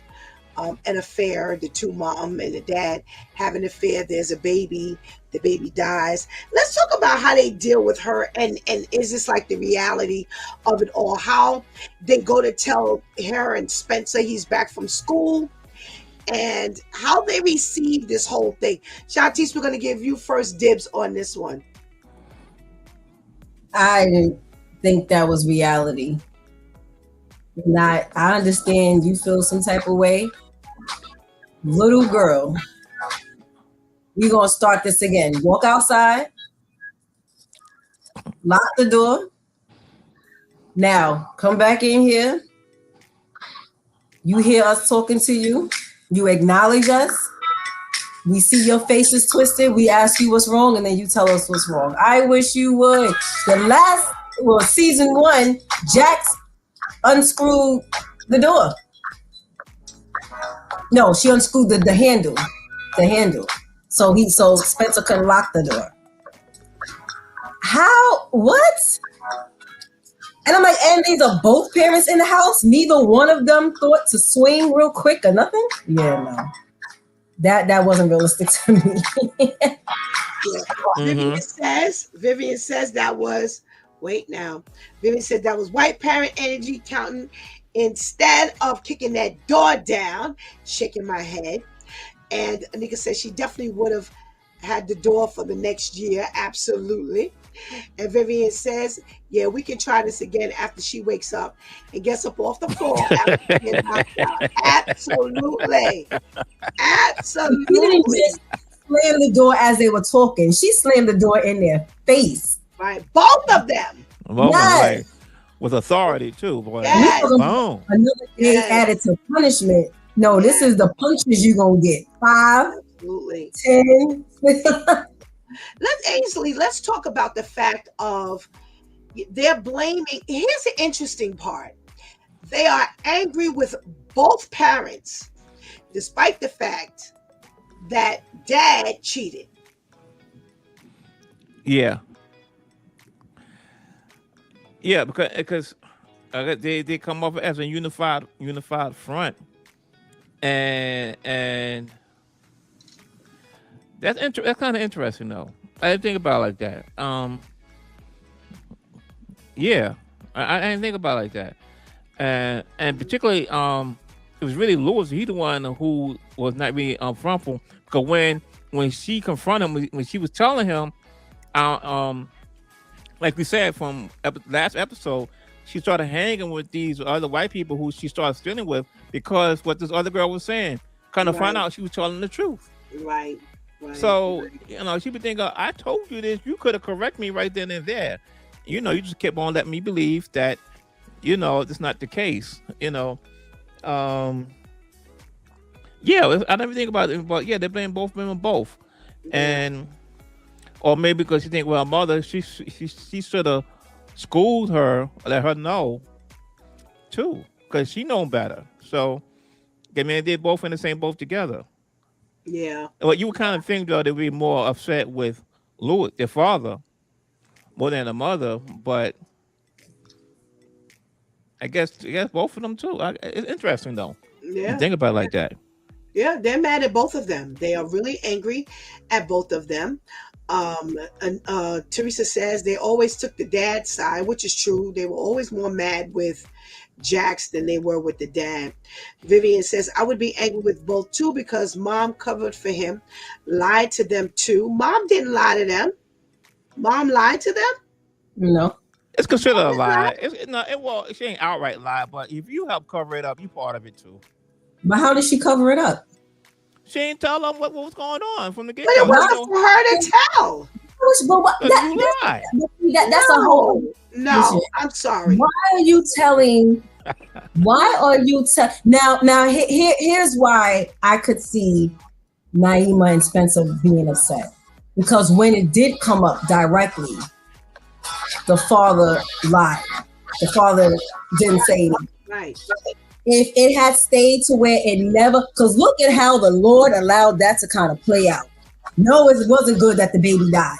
an affair. The two mom and the dad have an affair. There's a baby. The baby dies. Let's talk about how they deal with her, and is this like the reality of it all? How they go to tell her and Spencer he's back from school, and how they receive this whole thing. Shantice, we're going to give you first dibs on this one. I didn't think that was reality. I understand you feel some type of way. Little girl, we're going to start this again. Walk outside, lock the door. Now, come back in here You hear us talking to you. You acknowledge us. We see your faces twisted. We ask you what's wrong, and then you tell us what's wrong. I wish you would. Season 1, Jax unscrewed the door. No, she unscrewed the handle. The handle. So Spencer couldn't lock the door. How? What? And I'm like, and these are both parents in the house. Neither one of them thought to swing real quick or nothing. Yeah, no, that wasn't realistic to me. Yeah. Vivian says that was. Wait now, Vivian said that was white parent energy counting. Instead of kicking that door down, shaking my head. And Anika says she definitely would have had the door for the next year. Absolutely. And Vivian says, yeah, we can try this again after she wakes up and gets up off the floor. Absolutely. Absolutely. She didn't just slam the door as they were talking. She slammed the door in their face. Right. Both of them. Yes. Like, with authority too, boy. Yes. Boom. Another day added to punishment. No, this is the punches you're going to get. 5, Absolutely. 10. Let's talk about the fact of they're blaming. Here's the interesting part. They are angry with both parents, despite the fact that dad cheated. Yeah. Yeah, because they come up as a unified front, and that's kind of interesting though. I didn't think about it like that. Yeah, I didn't think about it like that, and particularly it was really Lewis. He the one who was not really frontful, because when she confronted him, when she was telling him, like we said from last episode, she started hanging with these other white people who she started stealing with, because what this other girl was saying, kind of found out she was telling the truth. Right. So, she be thinking, I told you this, you could have corrected me right then and there. You just kept on letting me believe that, it's not the case, Yeah, I never think about it, but yeah, they blame both women both. And or maybe because you think, well, mother, she should have schooled her, let her know too, because she known better. So, they're both in the same boat together. Yeah. Well, you would kind of think though they'd be more upset with Louis, their father, more than the mother, but I guess both of them too. It's interesting though. Yeah. You think about it like that. Yeah, they're mad at both of them. They are really angry at both of them. Teresa says they always took the dad's side, which is true. They were always more mad with Jax than they were with the dad. Vivian says, I would be angry with both too, because mom covered for him, lied to them too. Mom didn't lie to them. Mom lied to them? No. It's considered a lie. Well, she ain't outright lie, but if you help cover it up, you part of it too. But how did she cover it up? She ain't tell them what was going on from the get-go. But it wasn't for her to tell. That's a whole. No, I'm sorry. Why are you telling? Now? Here's why I could see Naima and Spencer being upset, because when it did come up directly, the father lied. The father didn't say anything. Right. If it had stayed to where it never, because look at how the Lord allowed that to kind of play out. No, it wasn't good that the baby died,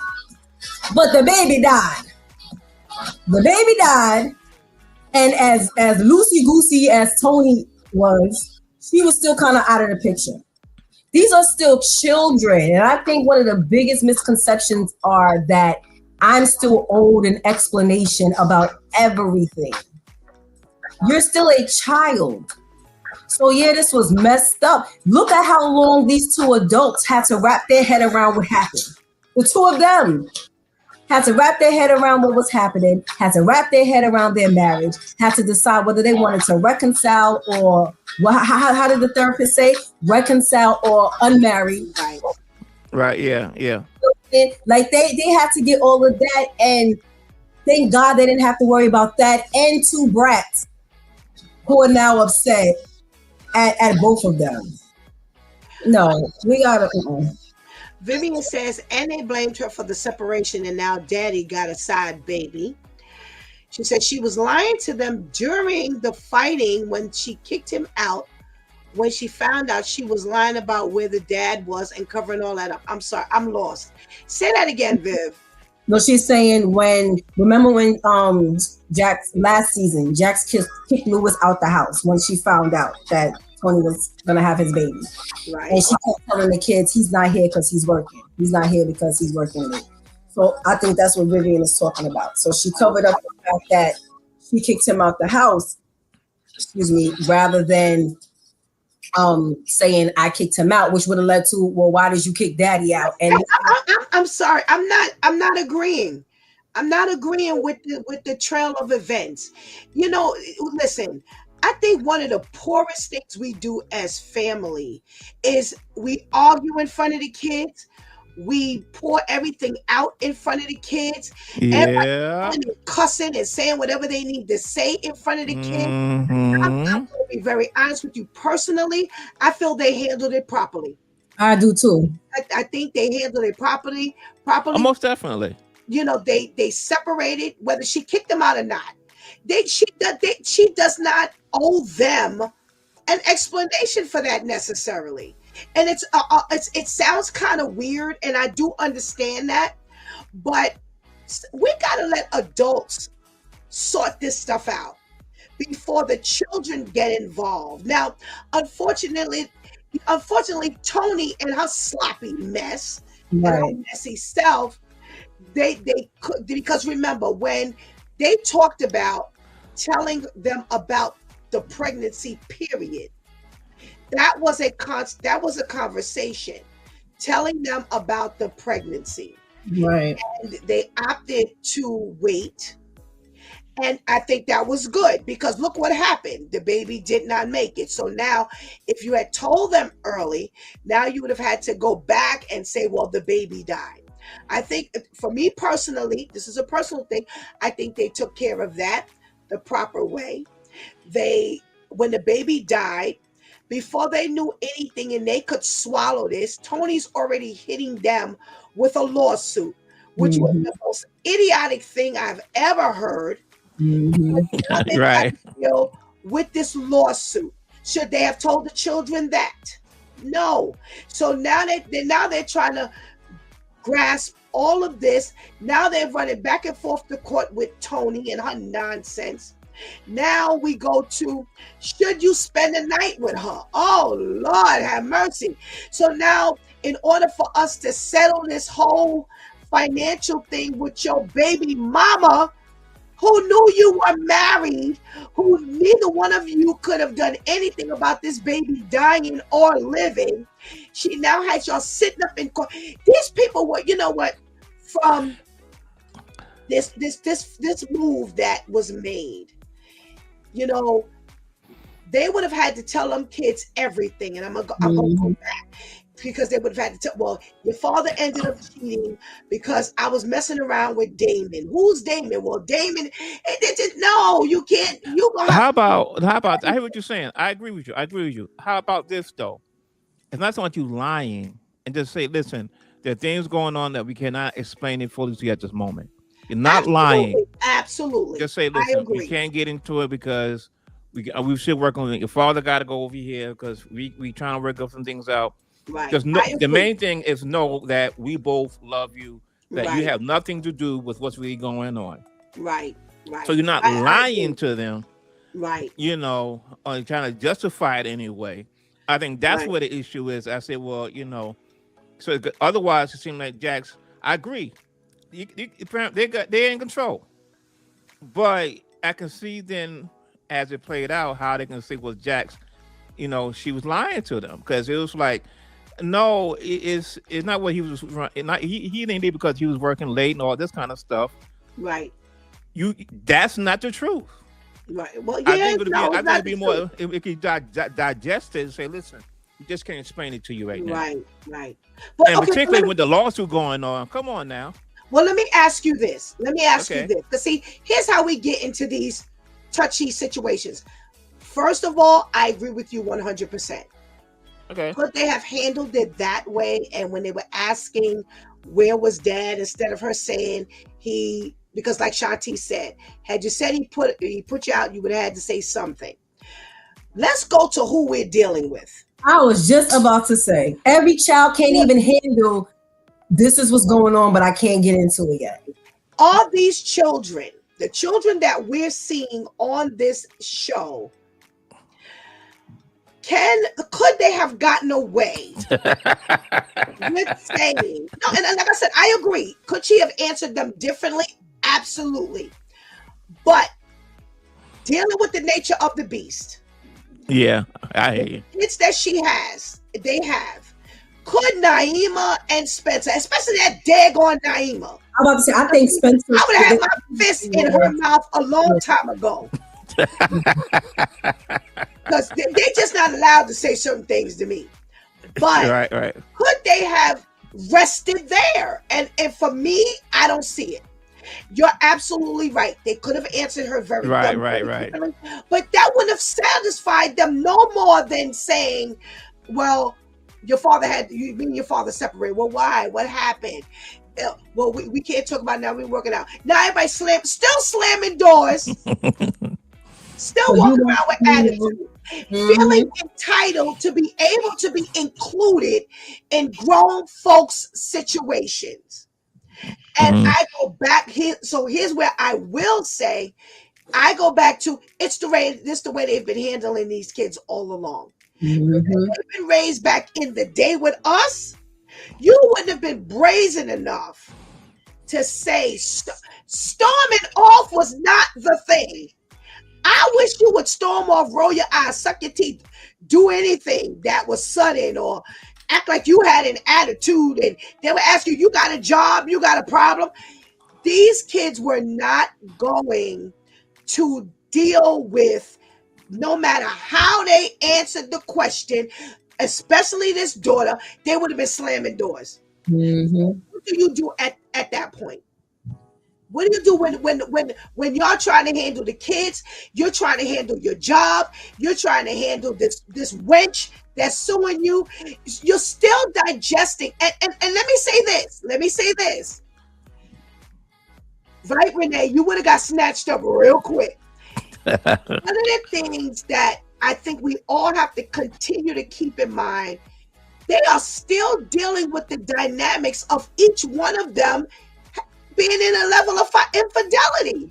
but the baby died. The baby died, and as loosey goosey as Tony was, she was still kind of out of the picture. These are still children, and I think one of the biggest misconceptions are that I'm still owed an explanation about everything. You're still a child. So yeah, this was messed up. Look at how long these two adults had to wrap their head around what happened. The two of them had to wrap their head around what was happening, had to wrap their head around their marriage, had to decide whether they wanted to reconcile or, how did the therapist say? Reconcile or unmarried. Right, yeah. Like they had to get all of that, and thank God they didn't have to worry about that and two brats who are now upset at both of them. No, we gotta. Vivian says, and they blamed her for the separation, and now daddy got a side baby. She said she was lying to them during the fighting when she kicked him out. When she found out, she was lying about where the dad was and covering all that up. I'm sorry, I'm lost. Say that again, Viv. No, she's saying remember when Jax last season, Jax kicked Lewis out the house when she found out that Tony was gonna have his baby. Right. And she kept telling the kids he's not here because he's working. He's not here because he's working late. So I think that's what Vivian is talking about. So she covered up the fact that she kicked him out the house, rather than saying I kicked him out, which would have led to, well, why did you kick daddy out? And I'm sorry, I'm not agreeing. I'm not agreeing with the trail of events. You know, listen, I think one of the poorest things we do as family is we argue in front of the kids. We pour everything out in front of the kids. Yeah. Everybody cussing and saying whatever they need to say in front of the kids. Mhm. I'm going to be very honest with you. Personally, I feel they handled it properly. I do too. I think they handled it properly. Most definitely. You know, they separated, whether she kicked them out or not. She does not owe them an explanation for that necessarily. And it sounds kind of weird, and I do understand that, but we got to let adults sort this stuff out before the children get involved. Now, unfortunately, Tony and her sloppy mess and her messy self, they could, because remember when they talked about telling them about the pregnancy period. That was a conversation, telling them about the pregnancy. Right. And they opted to wait. And I think that was good because look what happened. The baby did not make it. So now, if you had told them early, now you would have had to go back and say, well, the baby died. I think for me personally, this is a personal thing, I think they took care of that the proper way. When the baby died, before they knew anything and they could swallow this, Tony's already hitting them with a lawsuit, which was the most idiotic thing I've ever heard. Right. With this lawsuit, should they have told the children that? No. So now they're trying to grasp all of this. Now they're running back and forth to court with Tony and her nonsense. Now we go to, should you spend the night with her? Oh, Lord, have mercy. So now, in order for us to settle this whole financial thing with your baby mama, who knew you were married, who neither one of you could have done anything about this baby dying or living, she now has y'all sitting up in court. These people were, you know what, from this move that was made, you know, they would have had to tell them kids everything. And I'm gonna go back because they would have had to tell, well, your father ended up cheating because I was messing around with Damon. Who's Damon? Well, Damon, no, you can't. How about, I hear what you're saying. I agree with you. How about this though? It's not so much you lying and just say, listen, there are things going on that we cannot explain it fully to you at this moment. You're not lying. Absolutely. Just say, listen, we can't get into it because we should work on it. Your father got to go over here because we trying to work up some things out. Right. Because the main thing is know that we both love you, that you have nothing to do with what's really going on. Right. Right. So you're not lying to them. Right. You know, or trying to justify it anyway. I think that's where the issue is. I said, well, you know, so otherwise it seemed like Jax, I agree. They're in control. But I can see then as it played out how they can say, well, Jax, you know, she was lying to them because it was like, no, it's not what he was. He didn't do because he was working late and all this kind of stuff. Right. That's not the truth. Right. Well, yeah, I think it'd be more if we could digest it and say, listen, we just can't explain it to you right now. Right. Well, and particularly with the lawsuit going on. Come on now. Well, let me ask you this. Because see, here's how we get into these touchy situations. First of all, I agree with you 100%. Okay. Could they have handled it that way? And when they were asking where was dad, instead of her saying because like Shanti said, had you said he put you out, you would have had to say something. Let's go to who we're dealing with. I was just about to say, every child can't even handle this is what's going on, but I can't get into it yet. All these children, the children that we're seeing on this show, could they have gotten away with saying no? And like I said, I agree. Could she have answered them differently? Absolutely. But dealing with the nature of the beast, Yeah, I hear you. it's that they have. Could Naima and Spencer, especially that daggone Naima, I'm about to say, I think Spencer. I would have had my fist in her mouth a long time ago. Because they just not allowed to say certain things to me. But Right. could they have rested there? And for me, I don't see it. You're absolutely right. They could have answered her very Right. differently. But that wouldn't have satisfied them no more than saying, well, your father separated. Well, why? What happened? Well, we can't talk about it now. We're working out. Now everybody still slamming doors. Still walking around with attitude, feeling entitled to be able to be included in grown folks' situations. And I go back here. So here's where I will say, I go back to this the way they've been handling these kids all along. If they've been raised back in the day with us, you wouldn't have been brazen enough to say storming off was not the thing. I wish you would storm off, roll your eyes, suck your teeth, do anything that was sudden, or act like you had an attitude, and they would ask you got a job, you got a problem. These kids were not going to deal with, no matter how they answered the question, especially this daughter, they would have been slamming doors. What do you do at that point? What do you do when y'all trying to handle the kids? You're trying to handle your job. You're trying to handle this wench that's suing you. You're still digesting. And let me say this. Right, Renee? You would have got snatched up real quick. One of the things that I think we all have to continue to keep in mind, they are still dealing with the dynamics of each one of them being in a level of infidelity.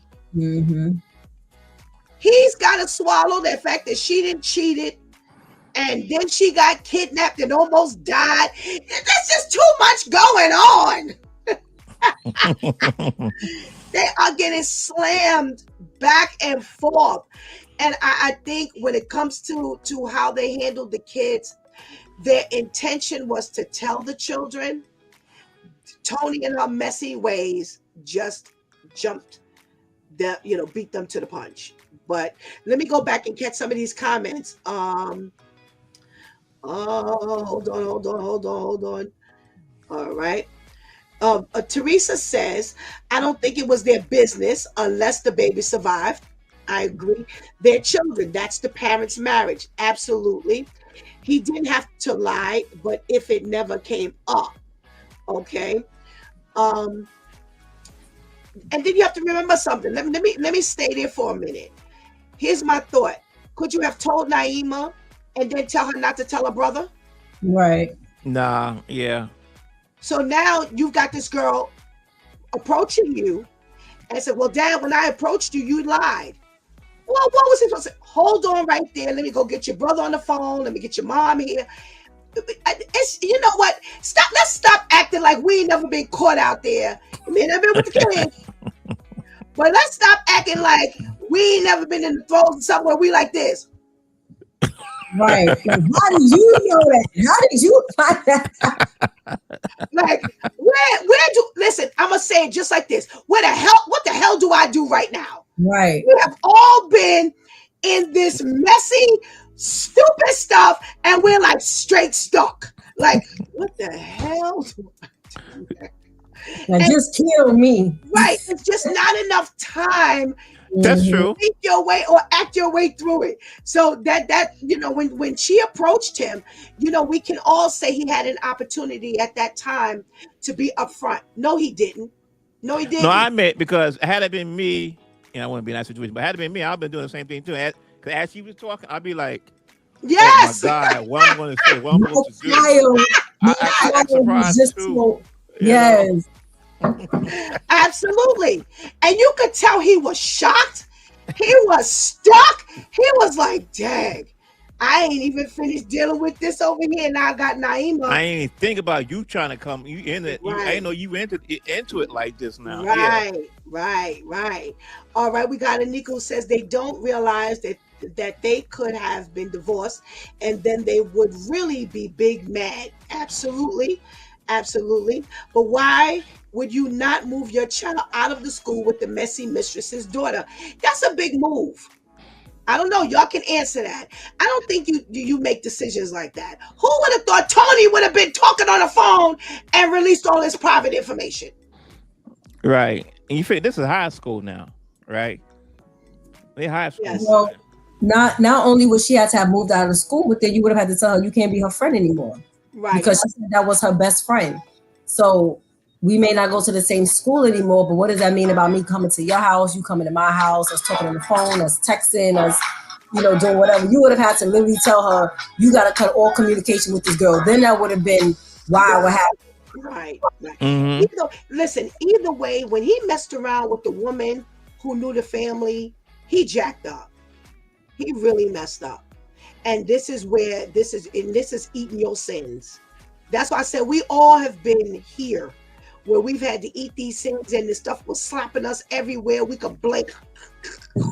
He's got to swallow the fact that she didn't cheat it, and then she got kidnapped and almost died. There's just too much going on. They are getting slammed back and forth. And I think when it comes to how they handled the kids, their intention was to tell the children. Toni in her messy ways just jumped beat them to the punch. But let me go back and catch some of these comments. Hold on. All right. Teresa says, I don't think it was their business unless the baby survived. I agree. Their children, that's the parents' marriage. Absolutely. He didn't have to lie, but if it never came up, okay. And then you have to remember something. Let me stay there for a minute. Here's my thought. Could you have told Naima and then tell her not to tell her brother? Right. Nah, yeah. So now you've got this girl approaching you and said, well, Dad, when I approached you, you lied. Well, what was he supposed to say? Hold on right there. Let me go get your brother on the phone. Let me get your mom here. You know what? Let's stop acting like we ain't never been caught out there. I mean, I've been with the kids. But let's stop acting like we ain't never been in the throes somewhere we like this. Right. Like, how did you know that? How did you find that? Like, listen, I'm going to say it just like this. What the hell do I do right now? Right. We have all been in this messy, stupid stuff, and we're like straight stuck. Like, what the hell do I do? Now just kill me. Right. It's just not enough time That's true. Think your way or act your way through it. So that when she approached him, we can all say he had an opportunity at that time to be upfront. No, he didn't. No, he didn't. No, I meant because had it been me, I wouldn't be in that situation, but had it been me, I've been doing the same thing too. Because as she was talking, I'd be like, yes. "Oh my God, what am I going to say? What am I going to do?" I act surprised too. Yes. Absolutely. And you could tell he was shocked. He was stuck. He was like, dang, I ain't even finished dealing with this over here. Now I got Naima. I ain't even think about you trying to come. You in it. Right. I ain't know you into it like this now. Right. All right. We got a Nico says they don't realize that they could have been divorced and then they would really be big mad. Absolutely. But why would you not move your child out of the school with the messy mistress's daughter? That's a big move. I don't know. Y'all can answer that. I don't think you make decisions like that. Who would have thought Tony would have been talking on the phone and released all this private information? Right. And you figure this is high school now, right? They high school. Yes. Well, not only would she have to have moved out of school, but then you would have had to tell her you can't be her friend anymore. Right. Because she said that was her best friend. So we may not go to the same school anymore, but what does that mean about me coming to your house, you coming to my house, us talking on the phone, us texting, us, doing whatever? You would have had to literally tell her, you got to cut all communication with this girl. Then that would have been why what happened. Right. Mm-hmm. Either way, when he messed around with the woman who knew the family, he jacked up. He really messed up. And this is eating your sins. That's why I said we all have been here where we've had to eat these things and the stuff was slapping us everywhere. We could blink. We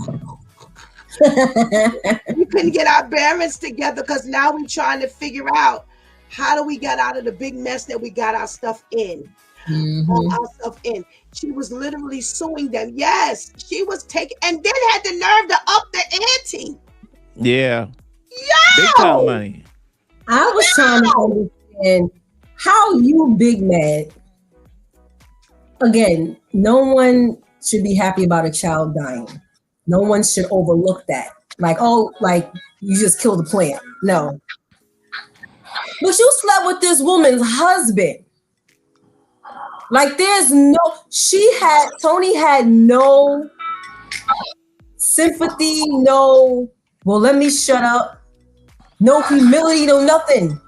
couldn't get our bearings together because now we're trying to figure out how do we get out of the big mess that we got our stuff in. She was literally suing them. Yes, she was taking and then had the nerve to up the ante. Yeah. Yo! Big time money. I was trying to understand how you big mad. Again, no one should be happy about a child dying. No one should overlook that. Like you just killed the plant. No. But you slept with this woman's husband. Like Tony had no sympathy, well, let me shut up. No humility, no nothing.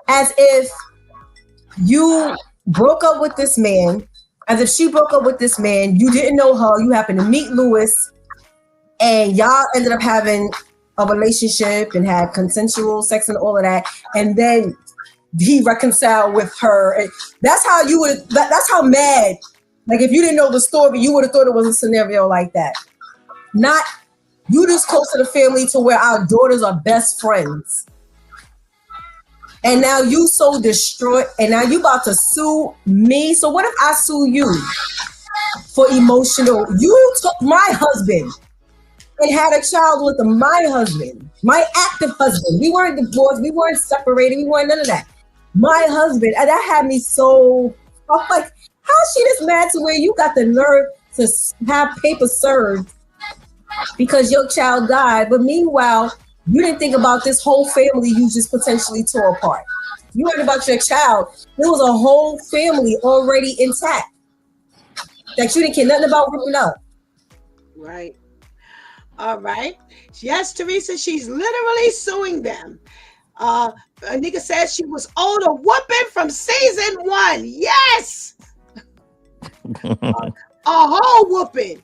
As if you broke up with this man, as if she broke up with this man, you didn't know her, you happened to meet Lewis, and y'all ended up having a relationship and had consensual sex and all of that, and then he reconciled with her. And that's how that's how mad, like if you didn't know the story, you would have thought it was a scenario like that. Not you just close to the family to where our daughters are best friends. And now you so distraught, and now you about to sue me. So what if I sue you for emotional? You took my husband and had a child with my husband, my active husband. We weren't divorced, we weren't separated, we weren't none of that. My husband, and that had me so, I'm like, how is she this mad to where you got the nerve to have paper served because your child died, but meanwhile, you didn't think about this whole family you just potentially tore apart. You heard about your child. There was a whole family already intact that you didn't care nothing about ripping up. Right. All right. Yes, Teresa, she's literally suing them. Anika says she was owed a whooping from season 1. Yes. A whole whooping.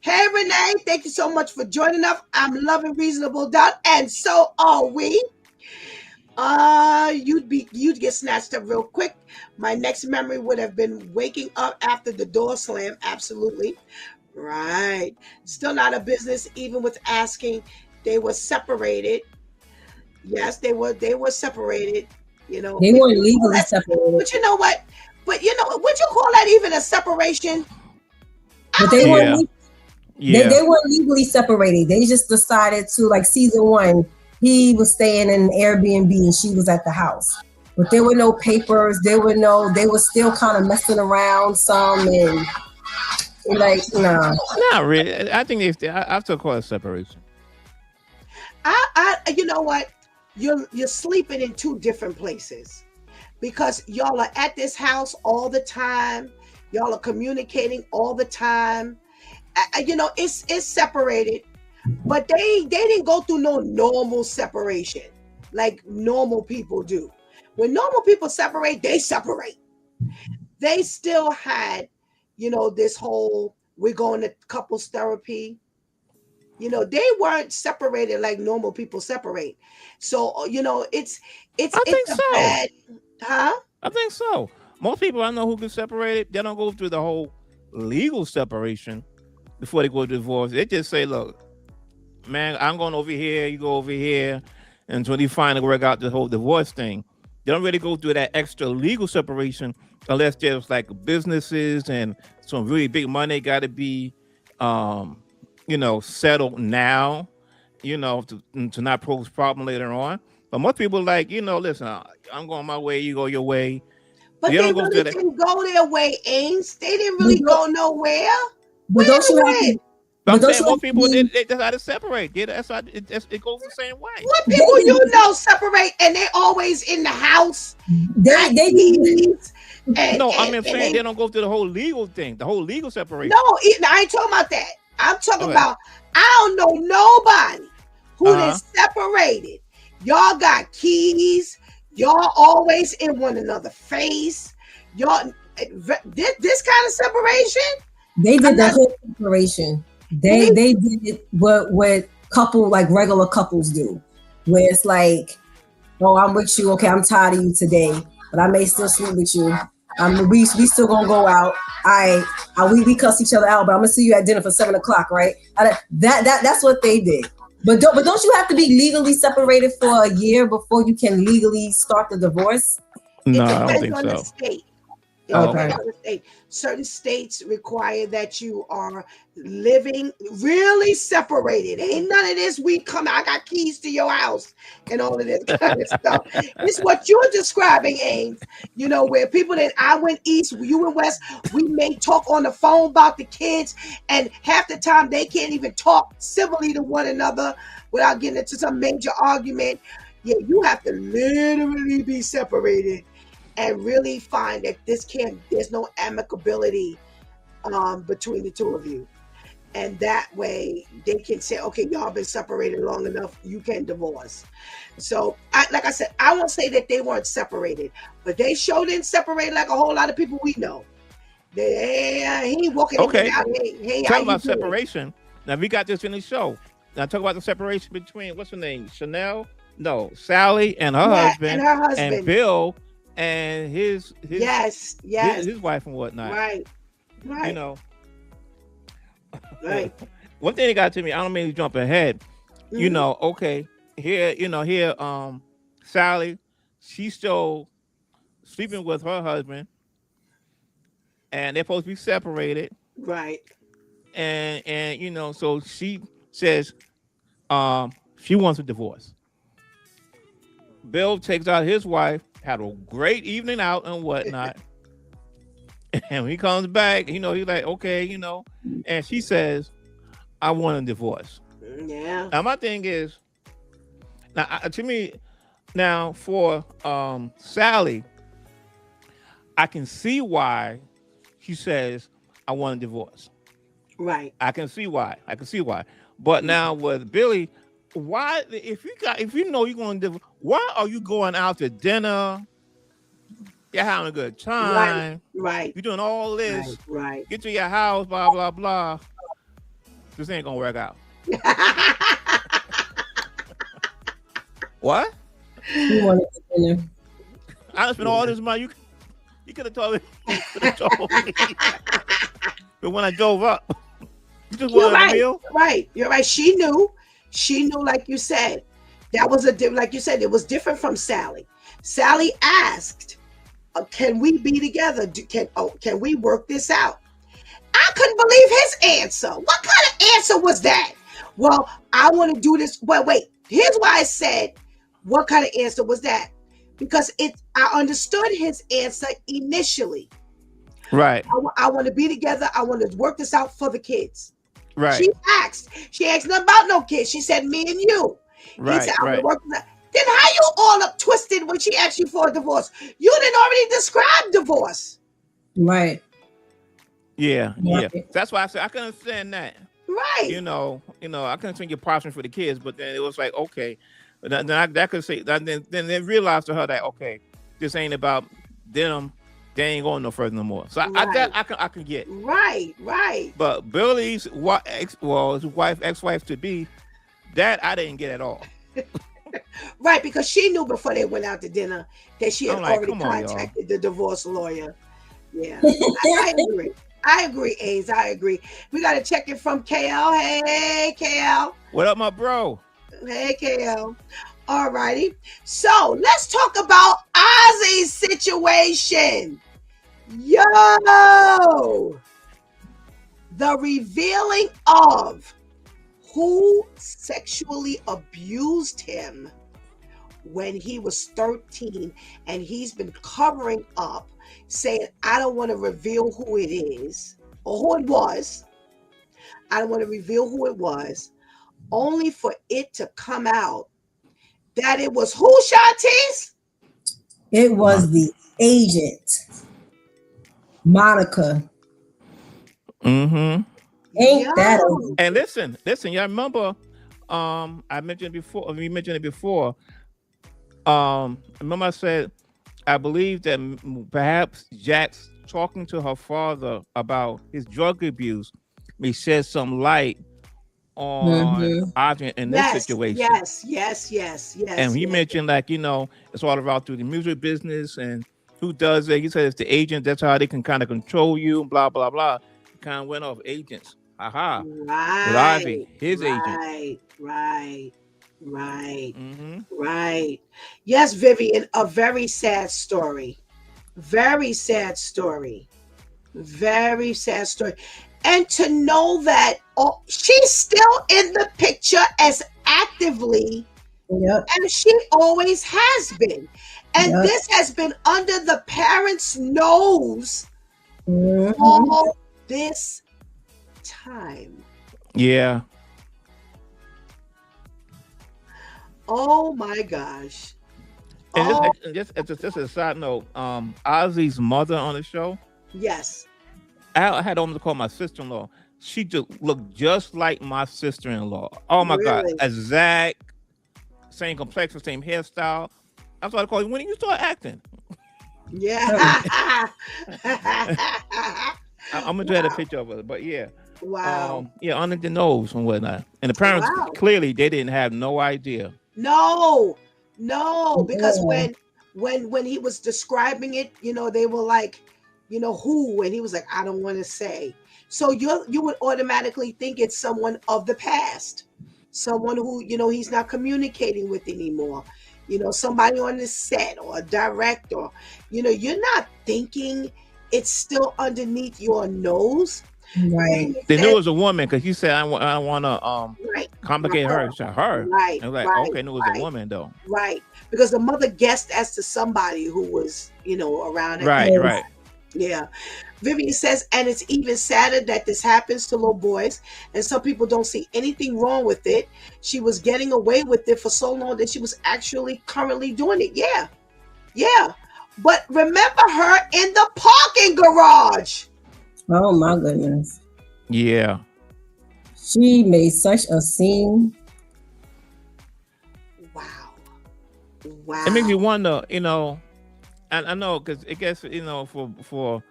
Hey Renee, thank you so much for joining us. I'm loving Reasonable Doubt, and so are we. You'd get snatched up real quick. My next memory would have been waking up after the door slam. Absolutely. Right. Still not a business, even with asking. They were separated. Yes, they were separated. They weren't legally separated. But you know what? Would you call that even a separation? But they weren't. They weren't legally separated. They just decided to, like season 1, he was staying in an Airbnb and she was at the house. But there were no papers. They were still kind of messing around some, and Like, no. Not really. I think I still call it separation. You know what? You're sleeping in two different places because y'all are at this house all the time. Y'all are communicating all the time. You know, it's separated, but they didn't go through no normal separation like normal people do. When normal people separate, they separate. They still had, you know, this whole we're going to couples therapy. You know, they weren't separated like normal people separate. So, you know, it's I think a so. bad, huh? I think so. Most people I know who get separated, they don't go through the whole legal separation before they go to divorce. They just say, look, man, I'm going over here, you go over here, until they finally work out the whole divorce thing. They don't really go through that extra legal separation unless there's like businesses and some really big money got to be, you know, settled now, you know, to not pose problem later on. But most people like, you know, listen, I'm going my way, you go your way. But You they don't go really through that. didn't go their way, Ames. They didn't really go nowhere. But don't you have to? But I'm But don't saying you most have to people be- they decide to separate. Yeah, that's how it goes the same way. What people you know separate and they always in the house? They keys, and, No, and- I'm and saying they don't go through the whole legal thing, the whole legal separation. No, I ain't talking about that. I'm talking Okay. about I don't know nobody who Uh-huh. is separated. Y'all got keys. Y'all always in one another's face. Y'all this kind of separation. They did I'm the not- whole separation. They did it what couple like regular couples do, where it's like, oh, I'm with you. Okay, I'm tired of you today, but I may still sleep with you. We still gonna go out. We cuss each other out, but I'm gonna see you at dinner for 7:00, right? That's what they did. But don't you have to be legally separated for a year before you can legally start the divorce? No, It I don't depends think on the so. state. It Oh, depends okay. on the state. Certain states require that you are living really separated. Ain't none of this. I got keys to your house and all of this kind of stuff. It's what you're describing, Ames. You know, where people that I went east, you went west, we may talk on the phone about the kids, and half the time they can't even talk civilly to one another without getting into some major argument. Yeah, you have to literally be separated and really find that there's no amicability between the two of you. And that way they can say, okay, y'all been separated long enough, you can divorce. So like I said, I won't say that they weren't separated, but they sure didn't separate like a whole lot of people we know. He ain't walking Okay. in and out. Hey, how Talk you about doing? separation. Now we got this in the show. Now talk about the separation between what's her name? Sally and her Yeah, husband and her husband. and Bill and his Yes. his wife and whatnot. Right. You know. Right. One thing that got to me, I don't mean to jump ahead. You Mhm. know, okay, here, Sally, she's still sleeping with her husband, and they're supposed to be separated. Right. And you know, so she says she wants a divorce. Bill takes out his wife, had a great evening out and whatnot. And when he comes back, you know, he's like, okay, you know, and she says, I want a divorce. Yeah. Now my thing is, now to me, now for Sally, I can see why she says I want a divorce. Right. I can see why. But now with Billy, why if you know you're going to divorce, why are you going out to dinner? You're having a good time. Right. You're doing all this. Right. Get to your house, blah blah blah. This ain't gonna work out. What? You wanted to dinner. I done spent all this money. You could have told me. You could have told me. But when I drove up, you just You're wanted right. a meal. Right. You're right. She knew, like you said. That was like you said, it was different from Sally. Sally asked, can we be together? Can we work this out? I couldn't believe his answer. What kind of answer was that? Well, I want to do this. Wait. Here's why I said, what kind of answer was that? Because I understood his answer initially. Right. I want to be together. I want to work this out for the kids. Right. She asked nothing about no kids. She said, me and you. He Right. said, I want Right. to work this out. Then how you all up twisted when she asked you for a divorce? You didn't already describe divorce. Right. Yeah. Yeah. Right. That's why I said I can understand that. Right. You know, I can understand your passion for the kids, but then it was like, okay, but then I could say, then they realized to her that, okay, this ain't about them. They ain't going no further no more. So Right. I can get. Right. Right. But Billy's his wife, ex-wife to be, that I didn't get at all. Right. Because she knew before they went out to dinner that she had I'm like, already come on, y'all. contacted the divorce lawyer. Yeah. I agree. I agree, Ace. I agree. We got to check it from KL. Hey, KL. What up, my bro? Hey, KL. All righty. So let's talk about Ozzy's situation. Yo! The revealing of who sexually abused him when he was 13, and he's been covering up, saying, I don't want to reveal who it is or who it was. I don't want to reveal who it was, only for it to come out that it was who, Shantice? It was the agent, Monica. Mm-hmm. Ain't that a And listen, y'all remember, I mentioned before, we mentioned it before. Remember I said, I believe that perhaps Jax talking to her father about his drug abuse may shed some light on Audrey in this situation. Yes. And he mentioned, like, it's all about through the music business and who does it. He said it's the agent. That's how they can kind of control you, blah, blah, blah. He kind of went off agents. Aha. With Ivy, his agent. Right. Mm-hmm. Yes, Vivian, a very sad story. Very sad story. And to know that she's still in the picture as actively as she always has been. And this has been under the parents' nose all this time. Yeah. Oh my gosh. And just a side note, Ozzy's mother on the show. Yes. I had almost called my sister-in-law. She just looked just like my sister-in-law. Oh my God. Exact, same complexion, same hairstyle. That's what I call you. When did you start acting? Yeah. I'm gonna draw a picture of her, but yeah. Wow. Under the nose and whatnot. And the parents clearly they didn't have no idea. No, because when he was describing it, they were like, who, and he was like, I don't want to say. So you would automatically think it's someone of the past, someone who he's not communicating with anymore. Somebody on the set or a director. You're not thinking it's still underneath your nose. right? They knew it was a woman because you said I want to complicate her. It's her. Right. And like, okay, knew it was a woman though. Right. Because the mother guessed as to somebody who was, around. Right. Yeah. Vivian says, and it's even sadder that this happens to little boys, and some people don't see anything wrong with it. She was getting away with it for so long that she was actually currently doing it. Yeah. But remember her in the parking garage. Oh my goodness. Yeah. She made such a scene. Wow. It makes me wonder, I know because it gets, for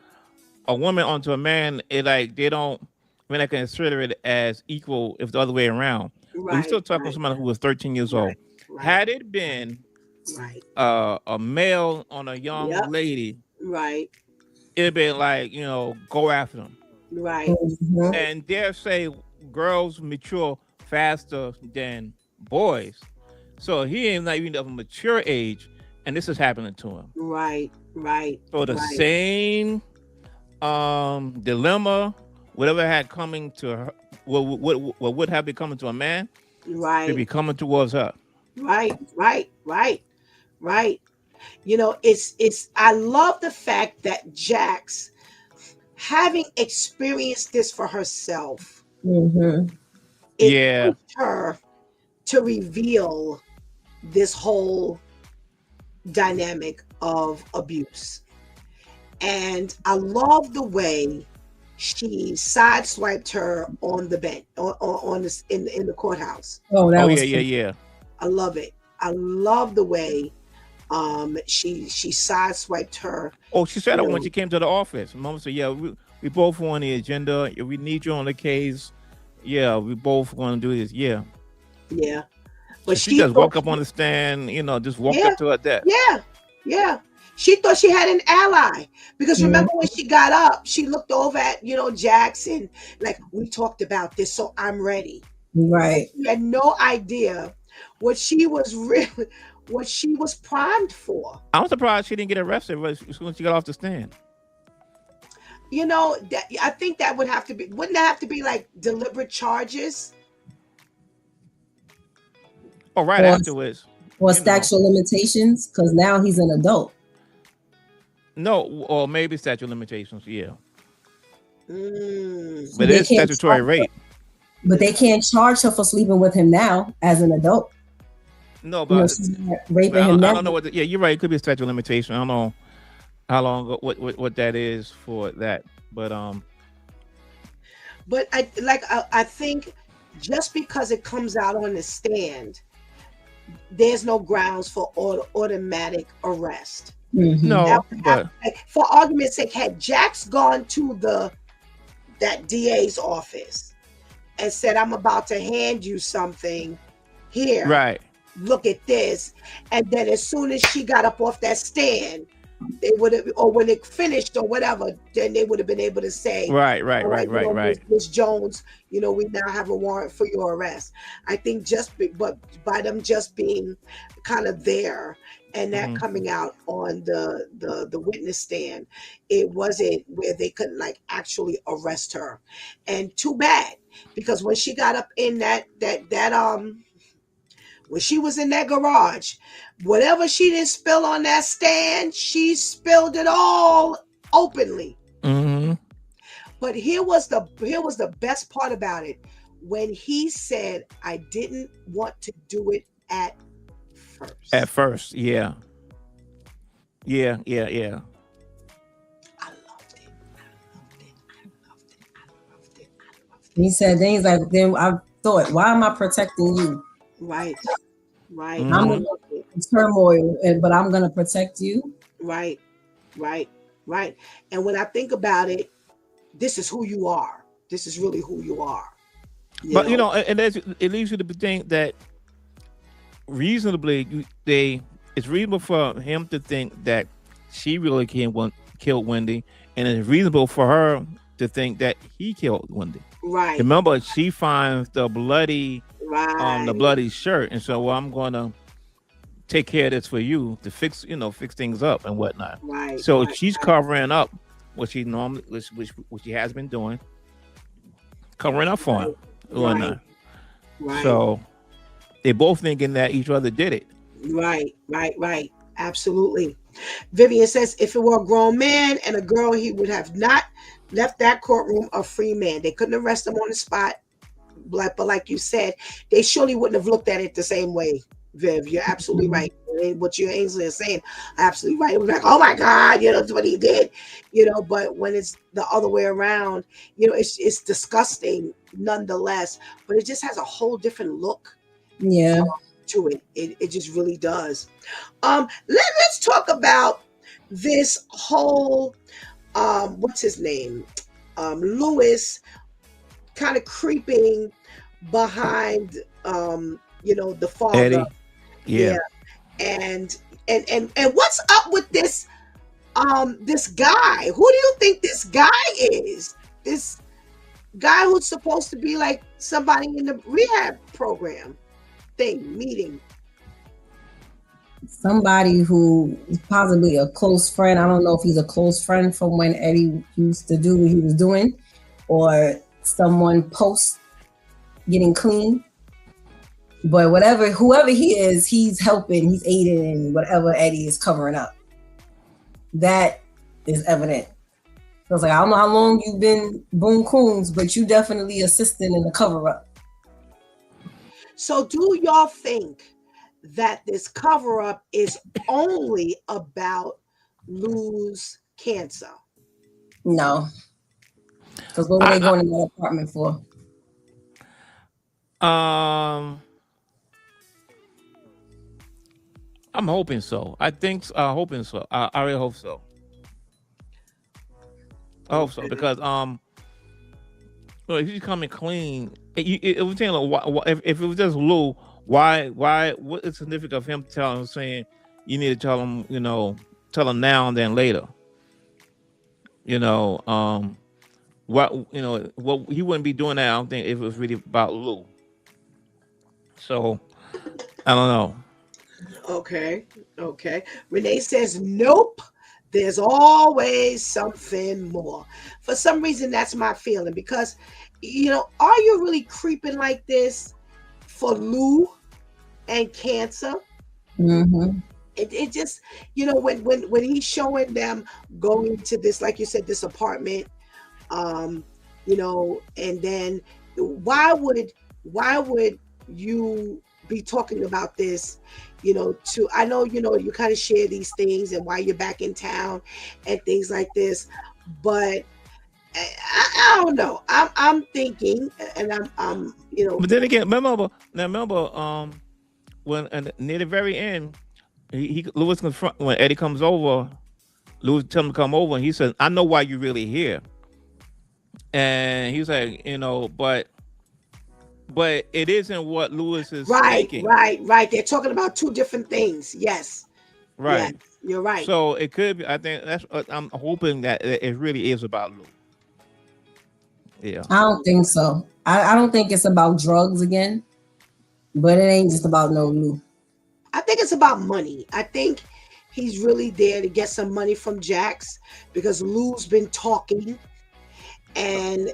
a woman onto a man, it like they don't, when they consider it as equal if the other way around. But we're still talking to somebody who was 13 years old. Had it been a male on a young lady, it'd been like, go after them. Right. And dare say girls mature faster than boys. So he ain't not even of a mature age, and this is happening to him. Right. So the same dilemma, whatever had coming to her, what would have been coming to a man, would be coming towards her. Right. It's I love the fact that Jax having experienced this for herself, Mm-hmm. it Yeah. pushed her to reveal this whole dynamic of abuse. And I love the way she sideswiped her on the bench, on this in the courthouse. Oh, that Oh was yeah, yeah, cool. yeah. I love it. I love the way she sideswiped her. Oh, she said You it when know, she came to the office. Mom said, "Yeah, we both on the agenda. If we need you on the case, yeah, we both want to do this. Yeah." yeah. So But she she just thought, walked up on the stand, just walked yeah, up to her desk. yeah, yeah. She thought she had an ally because Mhm. remember when she got up, she looked over at Jackson like, we talked about this, so I'm ready. Right. She had no idea what she was primed for. I'm surprised she didn't get arrested when she got off the stand. That I think that wouldn't that have to be like deliberate charges? Oh, right Or, afterwards. or You know. statute of limitations, because now he's an adult. No, or maybe statute of limitations. Yeah, Mm. but they it's can't statutory charge her. rape. But they can't charge her for sleeping with him now as an adult. No, You know, but, she's not but raping I him now. don't know what. Yeah, you're right. It could be a statute of limitation. I don't know how long what that is for that, but But I think just because it comes out on the stand, there's no grounds for automatic arrest. Mhm. no, That would but have, like, for argument's sake, had Jax gone to that DA's office and said, "I'm about to hand you something here. right. Look at this," and then as soon as she got up off that stand, they would have, or when it finished or whatever, then they would have been able to say, Right. "All right, Miss Jones, we now have a warrant for your arrest." I think but by them just being kind of there and that Mhm. coming out on the witness stand, it wasn't where they couldn't like actually arrest her. And too bad, because when she got up in when she was in that garage, whatever she didn't spill on that stand, she spilled it all openly. Hmm. But here was the best part about it. When he said, "I didn't want to do it at first." At first, yeah. Yeah. I loved it. I loved it. I loved it. I loved it. I loved it. He said, then he's like, then I thought, why am I protecting you? Right. Right. Mhm. I I'm loved it. in turmoil, but I'm going to protect you. Right. Right. Right. And when I think about it, this is who you are. This is really who you are. But and it leads you to think that reasonably, it's reasonable for him to think that she really killed Wendy, and it's reasonable for her to think that he killed Wendy. Right. Remember, she finds the bloody Right. shirt, and so, well, I'm gonna take care of this for you to fix things up and whatnot. Right. So Right. she's covering up what she normally, what she has been doing, covering up for him. Right. Whatnot. Right. So they both thinking that each other did it. Right. Right. Absolutely. Vivian says, if it were a grown man and a girl, he would have not left that courtroom a free man. They couldn't arrest him on the spot. But like you said, they surely wouldn't have looked at it the same way. Viv, you're absolutely right. What you Ainsley is saying, absolutely right. It was like, oh my God, that's what he did. But when it's the other way around, it's disgusting nonetheless. But it just has a whole different look Yeah. to it. It just really does. Let's talk about this whole what's his name? Lewis kind of creeping behind the father. Eddie. Yeah. And what's up with this guy? Who do you think this guy is? This guy who's supposed to be like somebody in the rehab program meeting. Somebody who is possibly a close friend. I don't know if he's a close friend from when Eddie used to do what he was doing, or someone post getting clean. But whoever he is, he's helping, he's aiding in whatever Eddie is covering up. That is evident. So it's like, I don't know how long you've been Boone Coons, but you definitely assisting in the cover up. So do y'all think that this cover up is only about Lou's cancer? No. Because what were they going in that apartment for? I'm hoping so. I think hoping so. I really hope so. I hope so because well, if he's coming clean, it was saying like, if it was just Lou, why what is significant of him saying you need to tell him, tell him now and then later. What he wouldn't be doing that. I don't think if it was really about Lou. So I don't know. Okay. Renee says, nope. There's always something more. For some reason, that's my feeling because, are you really creeping like this for Lou and cancer? Mm-hmm. It just, when he's showing them going to this, like you said, this apartment, and then why would you be talking about this? I know, you kind of share these things and why you're back in town and things like this, but I don't know. I'm thinking, and I'm. But then again, remember, when near the very end, Louis confront when Eddie comes over. Louis tells him to come over, and he says, "I know why you're really here." And he's like, but it isn't what Louis is thinking. Right. They're talking about two different things. Yes. Right. Yes, you're right. So it could be. I think that's. I'm hoping that it really is about Lou. Yeah. I don't think so. I don't think it's about drugs again, but it ain't just about no Lou. I think it's about money. I think he's really there to get some money from Jax because Lou's been talking and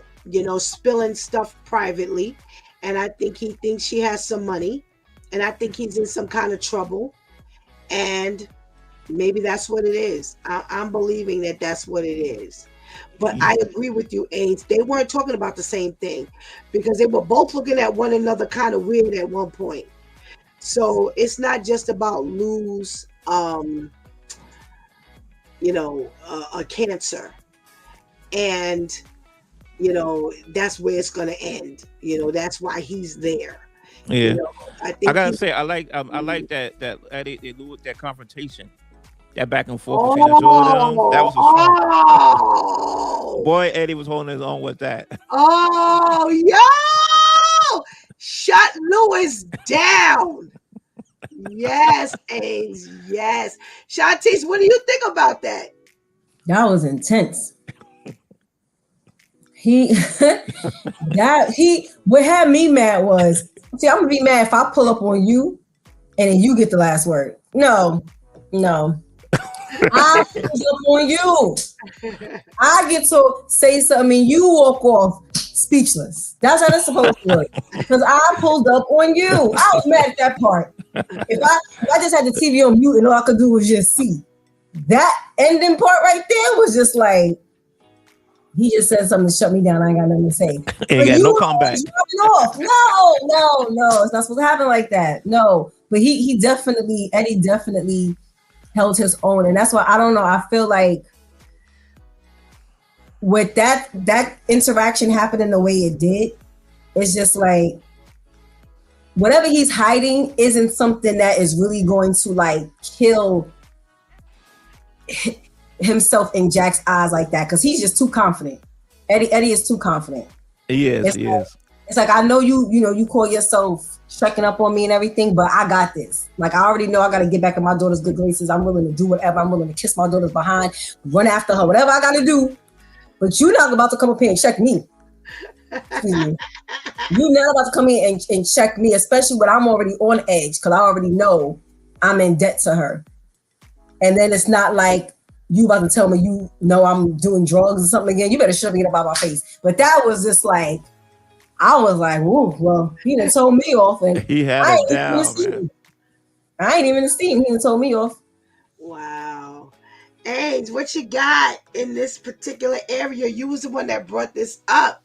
spilling stuff privately. And I think he thinks she has some money. And I think he's in some kind of trouble. And maybe that's what it is. I'm believing that that's what it is. But I agree with you, Ains. They weren't talking about the same thing because they were both looking at one another kind of weird at one point. So it's not just about Lou's, a cancer. And that's where it's going to end. That's why he's there. Yeah. I gotta say, I like that Eddie Lou that confrontation, that back and forth between the two of them. That was a fun. Boy, Eddie was holding his own with that. Oh, yo! Shut Louis down. Yes, Ains. Yes. Shantice, what do you think about that? That was intense. What had me mad was, see, I'm gonna be mad if I pull up on you and then you get the last word. No. I pull up on you. I get to say something and you walk off speechless. That's how it's supposed to work. Because I pulled up on you. I was mad at that part. If I just had the TV on mute and all I could do was just see. That ending part right there was just like, he just said something to shut me down. I ain't got nothing to say. Ain't got no comeback. No, it's not supposed to happen like that. No, but Eddie definitely held his own, and that's why I don't know. I feel like with that interaction happening the way it did, it's just like whatever he's hiding isn't something that is really going to like kill himself in Jack's eyes like that, because he's just too confident. Eddie is too confident. He is. It's like, I know you call yourself checking up on me and everything, but I got this. Like, I already know I got to get back in my daughter's good graces. I'm willing to do whatever. I'm willing to kiss my daughter's behind, run after her, whatever I got to do. But you're not about to come up here and check me. Excuse me. You're not about to come in and check me, especially when I'm already on edge, because I already know I'm in debt to her. And then it's not like you about to tell me I'm doing drugs or something again. You better shut me up out my face. But that was just like, I was like, ooh, well, he done told me off. And he had it down, man. I ain't even seen. He done told me off. Wow. Ains, what you got in this particular area? You was the one that brought this up.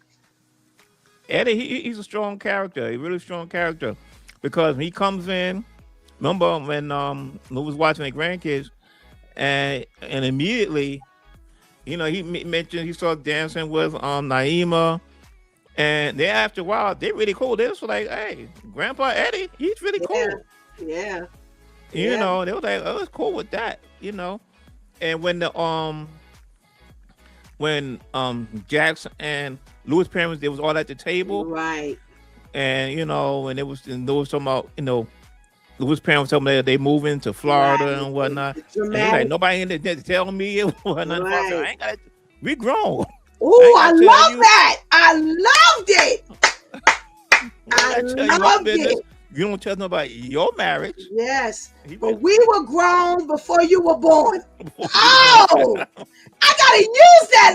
Eddie, he's a strong character. He's a really strong character because he comes in. Remember when Lou was watching the grandkids, and immediately, he mentioned he started dancing with Naima, and then after a while, they really cool. They was like, "Hey, Grandpa Eddie, he's really cool." Yeah. They was like, "Oh, it's cool with that," And when Jackson and Louis' parents, they was all at the table, right? And and there was talking about Louis' parents told me that they moving to Florida and whatnot. And he's like, nobody in there telling me it wasn't. Right. I ain't got. We grown. Ooh, I love that. I loved it. I loved it. You don't tell them about your marriage. Yes, but we were grown before you were born. Oh, I gotta use that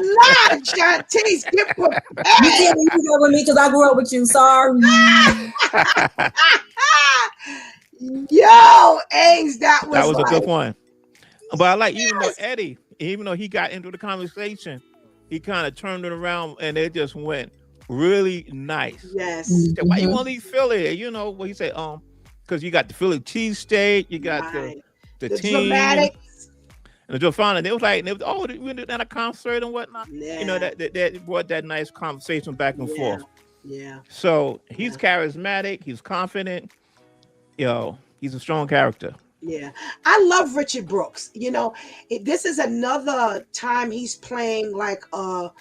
line, Shantice. Get prepared. You can't use that with me because I grew up with you. Sorry. Yo, Ains, that was a good one. But I like, even though Eddie, even though he got into the conversation, he kind of turned it around and it just went really nice. Yes. Why you want to eat Philly? What he said, because you got the Philly cheesesteak, you got the team. Dramatics. And the Jofana, they was like, we did at a concert and whatnot. Yeah. That brought that nice conversation back and forth. Yeah. So he's charismatic, he's confident. He's a strong character. Yeah, I love Richard Brooks. This is another time he's playing like an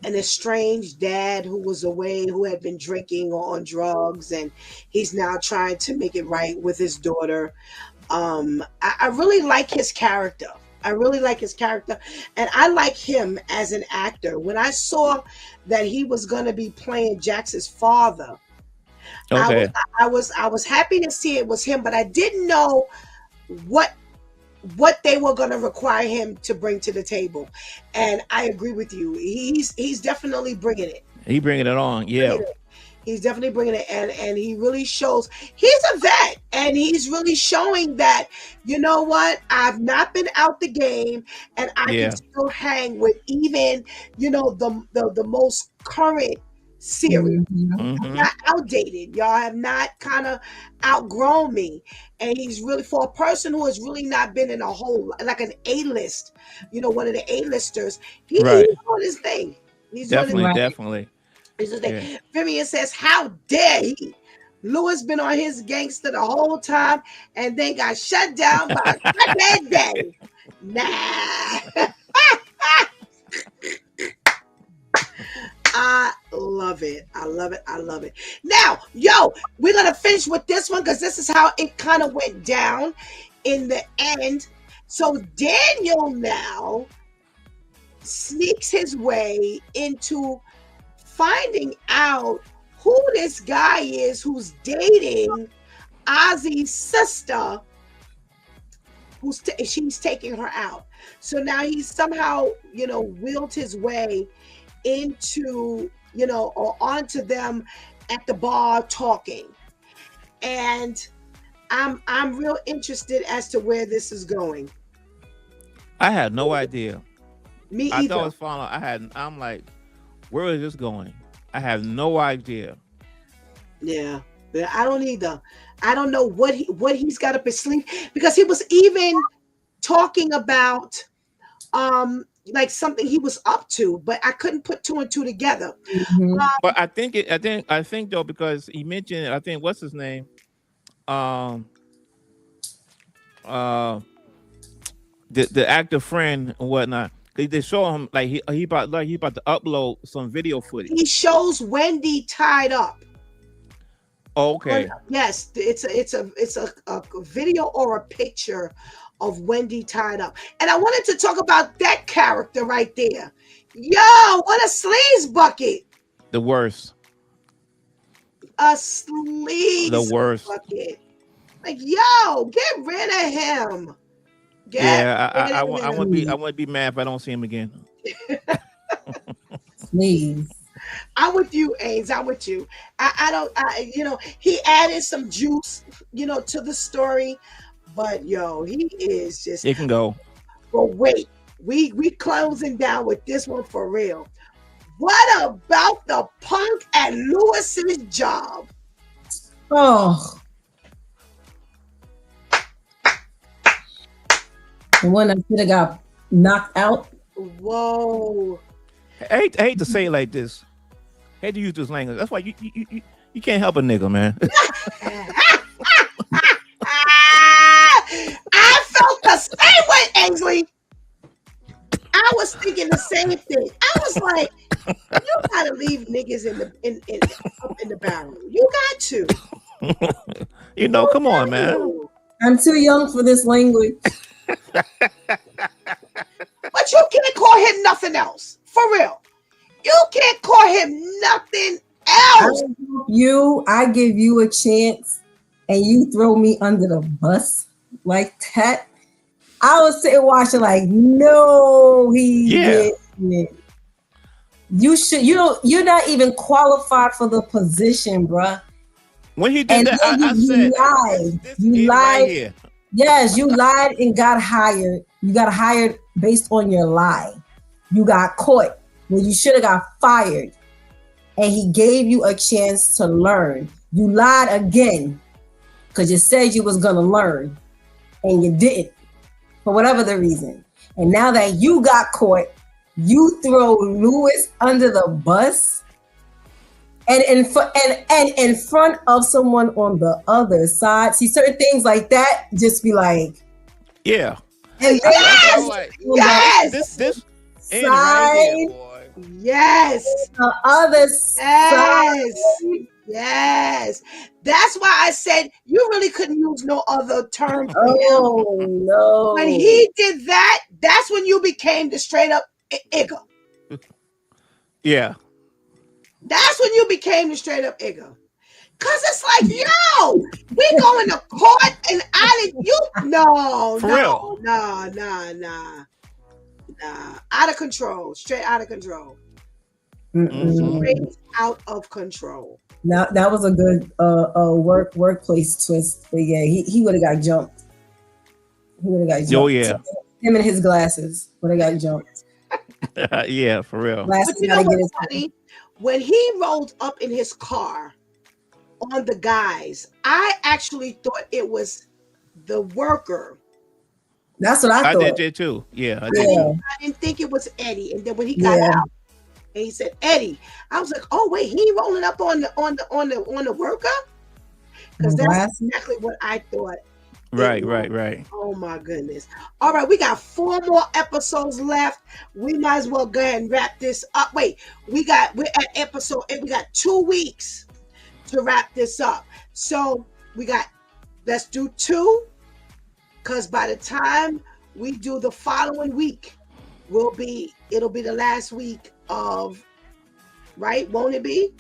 estranged dad who was away, who had been drinking or on drugs, and he's now trying to make it right with his daughter. I really like his character. I really like his character, and I like him as an actor. When I saw that he was going to be playing Jax's father, okay, I was happy to see it was him, but I didn't know what they were going to require him to bring to the table. And I agree with you. He's definitely bringing it. He bringing it on. Yeah. He's definitely bringing it, and he really shows he's a vet, and he's really showing that, you know what, I've not been out the game, and I can still hang with even, the most current series. I'm not outdated. Y'all have not kind of outgrown me. And he's really, for a person who has really not been in a whole, like an A-list, one of the A-listers, he's doing his thing. He's definitely. Yeah. Vivian says, how dare he? Louis been on his gangster the whole time and then got shut down by a crackhead daddy. Nah. I love it. I love it. I love it. Now, we're going to finish with this one because this is how it kind of went down in the end. So Daniel now sneaks his way into finding out who this guy is who's dating Ozzy's sister, she's taking her out. So now he's somehow, willed his way into, or onto them at the bar talking. And I'm real interested as to where this is going. I had no idea. Me either. I thought it was fun. I'm like, where is this going? I have no idea. Yeah, I don't either. I don't know what he's got up his sleeve, because he was even talking about like something he was up to, but I couldn't put two and two together. But I think though, because he mentioned, I think, what's his name? The actor friend and whatnot. They show him like he about to upload some video footage. He shows Wendy tied up. Okay. Yes, it's a video or a picture of Wendy tied up, and I wanted to talk about that character right there. Yo, what a sleaze bucket! The worst. A sleaze. The worst. Bucket. Like, yo, get rid of him. I wouldn't be mad if I don't see him again. Please. I'm with you, Ains. I'm with you. He added some juice, to the story, but he is just. It can go. But wait, we closing down with this one for real. What about the Punk and Lewis's job? Oh, the one that should have got knocked out. Whoa. I hate to say it like this. I hate to use this language. That's why you can't help a nigga, man. I felt the same way, Ainsley. I was thinking the same thing. I was like, you gotta leave niggas up in the barrel. You got to. Come on, man. I'm too young for this language. But you can't call him nothing else. For real. You can't call him nothing else. I give you a chance and you throw me under the bus like that. I was sitting watching like, no, he didn't. You're not even qualified for the position, bruh. When he did that, I said, lied. You lied. Right here. Yes, you lied and got hired. You got hired based on your lie. You got caught when you should have got fired. And he gave you a chance to learn. You lied again because you said you was gonna learn and you didn't for whatever the reason. And now that you got caught, you throw Lewis under the bus and in front of someone on the other side. See, certain things like that just be like, yeah. Yes. This side, right here, boy. Yes. The other side. Yes. That's why I said you really couldn't use no other term for him. No. When he did that, that's when you became the straight up Igga. Yeah. That's when you became the straight up Igga. Cause it's like, yo, we going to court and out of control, straight out of control. Straight out of control. Now that was a good workplace twist. But yeah, he would have got jumped. He would have got jumped. Oh yeah. Him and his glasses would have got jumped. Yeah, for real. But you know what's funny? When he rolled up in his car on the guys, I actually thought it was the worker. That's what I thought. I did too. Yeah, I didn't think it was Eddie. And then when he got out and he said Eddie, I was like, oh wait, he rolling up on the worker? Because that's exactly what I thought. Right. Oh my goodness. All right, we got 4 more episodes left. We might as well go ahead and wrap this up. Wait, we're at episode 8. We got 2 weeks to wrap this up. So let's do 2, because by the time we do the following week, it'll be the last week of, right? Won't it be?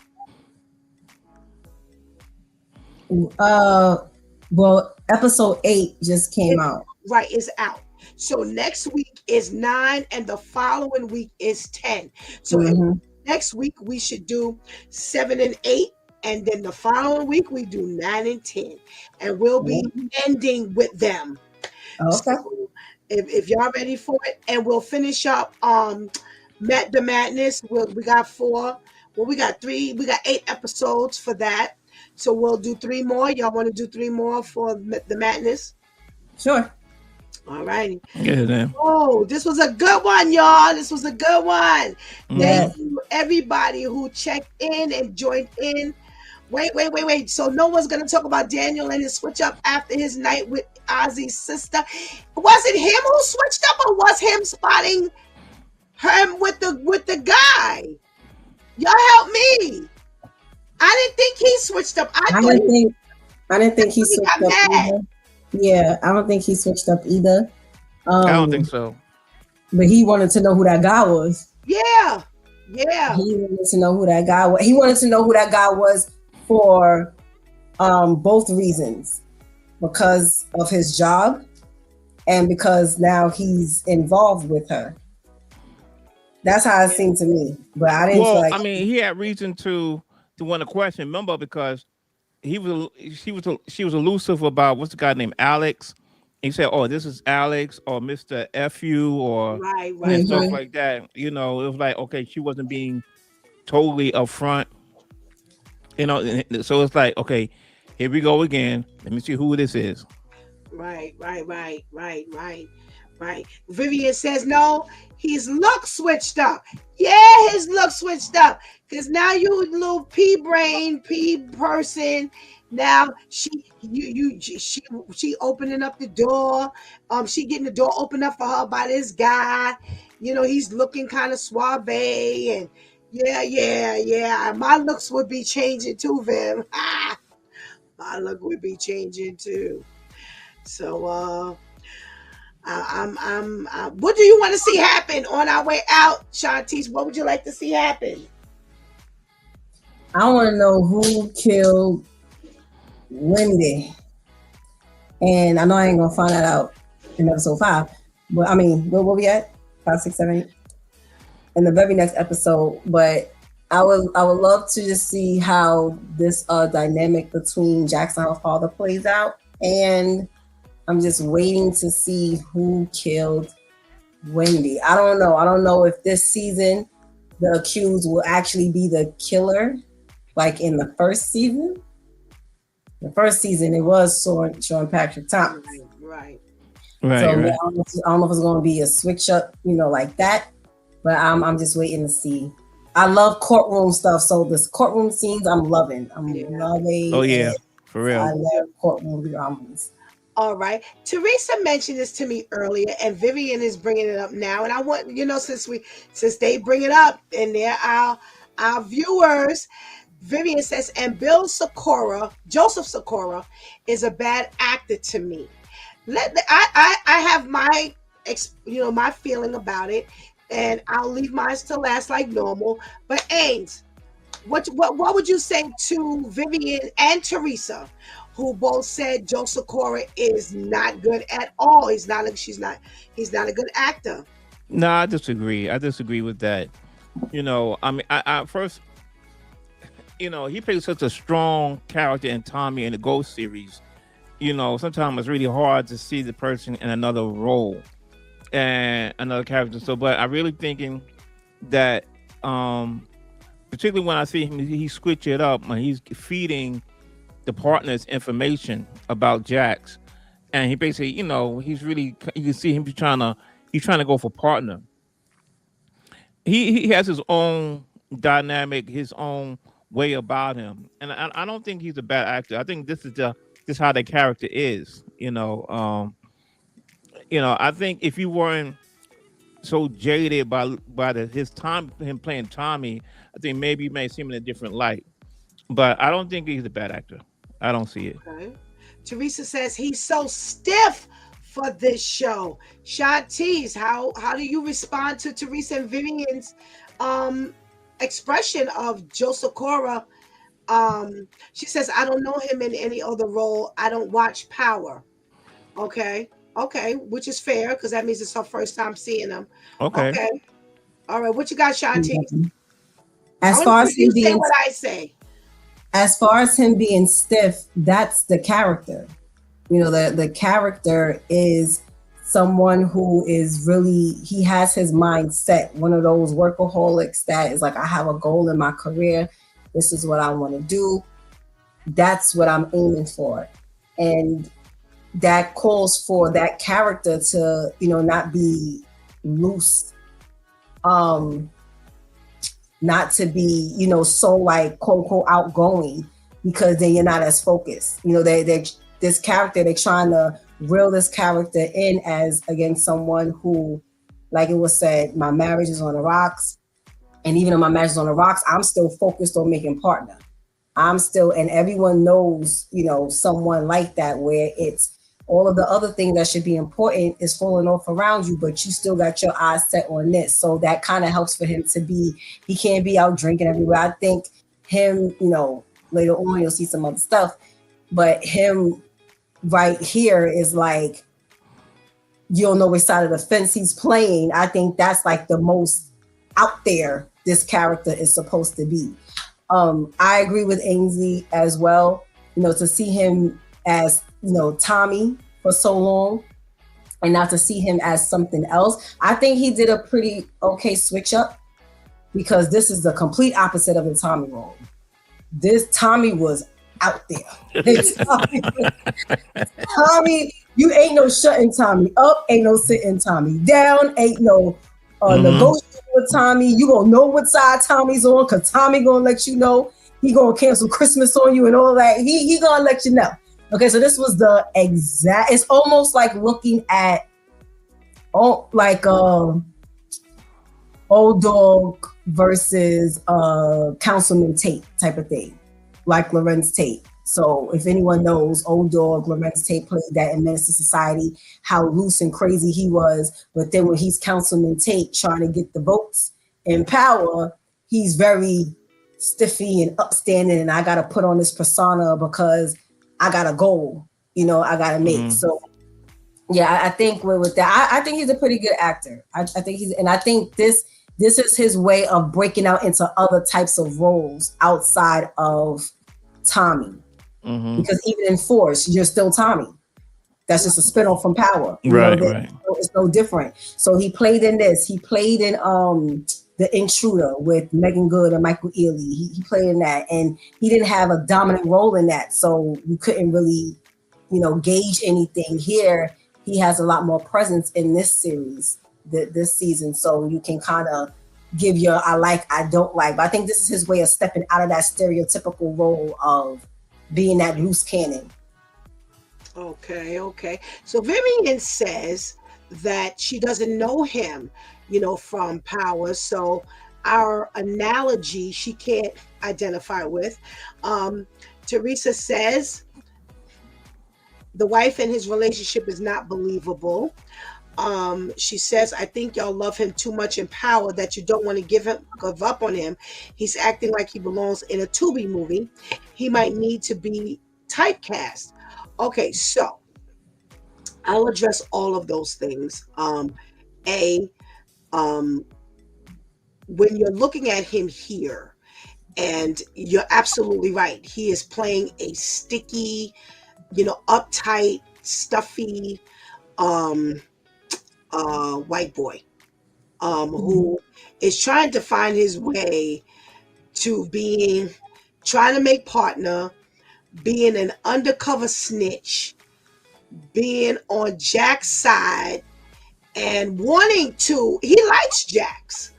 Well, episode 8 just came out. Right, it's out. So next week is 9 and the following week is 10. So next week we should do 7 and 8. And then the following week we do 9 and 10. And we'll be ending with them. Okay. So if y'all ready for it, and we'll finish up the Madness. We got 4. Well, we got 3. We got 8 episodes for that. So we'll do 3 more. Y'all want to do 3 more for the Madness? Sure. All righty. Yeah, then. Oh, this was a good one, y'all. This was a good one. Thank you, everybody who checked in and joined in. Wait. So no one's going to talk about Daniel and his switch up after his night with Ozzy's sister. Was it him who switched up, or was him spotting him with the guy? Y'all help me. I didn't think he switched up. I didn't think he switched up either. Yeah, I don't think he switched up either. I don't think so. But he wanted to know who that guy was. Yeah. He wanted to know who that guy was. He wanted to know who that guy was for both reasons. Because of his job and because now he's involved with her. That's how it seemed to me. But I didn't feel like... I mean, he had reason to want to question. Remember, because she was elusive about what's the guy named Alex, he said, "Oh, this is Alex or Mr. FU or Right, and right, stuff right. Mhm. like that." You know, it was like, okay, she wasn't being totally upfront. You know, so it's like, okay, here we go again. Let me see who this is. Right, right, right, right, right, right. Vivian says no, his look switched up. Yeah, his look switched up. Cause now you little pea brain, pea person. Now she opening up the door. She getting the door opened up for her by this guy. You know, he's looking kind of suave and yeah, yeah, yeah. My looks would be changing too, Viv. My look would be changing too. So what do you want to see happen on our way out, Shantice? What would you like to see happen? I want to know who killed Wendy, and I know I ain't gonna find that out in episode 5. But I mean, where we at? 5, 6, 7, 8. In the very next episode. But I would love to just see how this dynamic between Jackson and her father plays out, and I'm just waiting to see who killed Wendy. I don't know. I don't know if this season the accused will actually be the killer, like in the first season. The first season it was Sean Patrick Thomas. Right. Right, So right. I don't know if it's going to be a switch up, like that. But I'm just waiting to see. I love courtroom stuff, so this courtroom scenes I'm loving. I'm loving. Oh yeah, it. for real. I love courtroom dramas. All right. Teresa mentioned this to me earlier, and Vivian is bringing it up now. And I want since they bring it up, and they're our viewers. Vivian says, and Joseph Sikora, is a bad actor to me. I have my my feeling about it, and I'll leave mine to last like normal. But Ames, what would you say to Vivian and Teresa, who both said Joe Sikora is not good at all? He's not a good actor. No, I disagree. I disagree with that. I mean, I first, he played such a strong character in Tommy in the Ghost series. Sometimes it's really hard to see the person in another role and another character. So, but I really thinking that, particularly when I see him, he switch it up when he's feeding the partners information about Jax, and he basically, he's really, you can see him he's trying to go for partner. He has his own dynamic, his own way about him, and I don't think he's a bad actor. I think this is how the character is. I think if you weren't so jaded by his time, him playing Tommy, I think maybe you may see him in a different light. But I don't think he's a bad actor. I don't see it. Okay. Teresa says he's so stiff for this show. Shantice, how do you respond to Teresa and Vivian's expression of Joe Sikora? She says, I don't know him in any other role. I don't watch Power. Okay, which is fair because that means it's her first time seeing him. Okay. All right, what you got, Shantice? As far as him you say being, what I say. as far as him being stiff, that's the character. The character is someone who is really, he has his mind set. One of those workaholics that is like, I have a goal in my career. This is what I want to do. That's what I'm aiming for. And that calls for that character to, not be loose. Not to be, so like quote unquote outgoing, because then you're not as focused. This character, they're trying to reel this character in as against someone who, like it was said, my marriage is on the rocks. And even though my marriage is on the rocks, I'm still focused on making partner. And everyone knows, someone like that where it's all of the other things that should be important is falling off around you, but you still got your eyes set on this. So that kind of helps for him he can't be out drinking everywhere. I think him, later on you'll see some other stuff, but him right here is like, you don't know which side of the fence he's playing. I think that's like the most out there this character is supposed to be. I agree with Ainsley as well, to see him as, Tommy, for so long and not to see him as something else. I think he did a pretty okay switch up because this is the complete opposite of the Tommy role. This Tommy was out there. Tommy, you ain't no shutting Tommy up, ain't no sitting Tommy down, ain't no negotiating with Tommy. You gonna know what side Tommy's on because Tommy gonna let you know. He gonna cancel Christmas on you and all that. He gonna let you know. Okay, so this was the exact. It's almost like looking at, Old Dog versus Councilman Tate type of thing, like Lorenz Tate. So if anyone knows, Old Dog, Lorenz Tate played that in Menace to Society, how loose and crazy he was. But then when he's Councilman Tate trying to get the votes in power, he's very stiffy and upstanding, and I gotta put on this persona because I got a goal, I gotta make. So yeah, I think with that, I think he's a pretty good actor. I think this is his way of breaking out into other types of roles outside of Tommy. Because even in Force, you're still Tommy. That's just a spin-off from Power. Right. It's no different. So he played in this. He played in The Intruder with Megan Good and Michael Ealy. He played in that, and he didn't have a dominant role in that, so you couldn't really, gauge anything. Here, he has a lot more presence in this series, this season, so you can kind of give your I like, I don't like. But I think this is his way of stepping out of that stereotypical role of being that loose cannon. Okay. So Vivian says that she doesn't know him, from Power. So our analogy she can't identify with. Teresa says the wife and his relationship is not believable. She says, I think y'all love him too much in Power that you don't want to give up on him. He's acting like he belongs in a Tubi movie. He might need to be typecast. Okay, so I'll address all of those things. When you're looking at him here, and you're absolutely right, he is playing a sticky, uptight, stuffy white boy who is trying to find his way to trying to make partner, being an undercover snitch, being on Jack's side, and he likes Jax,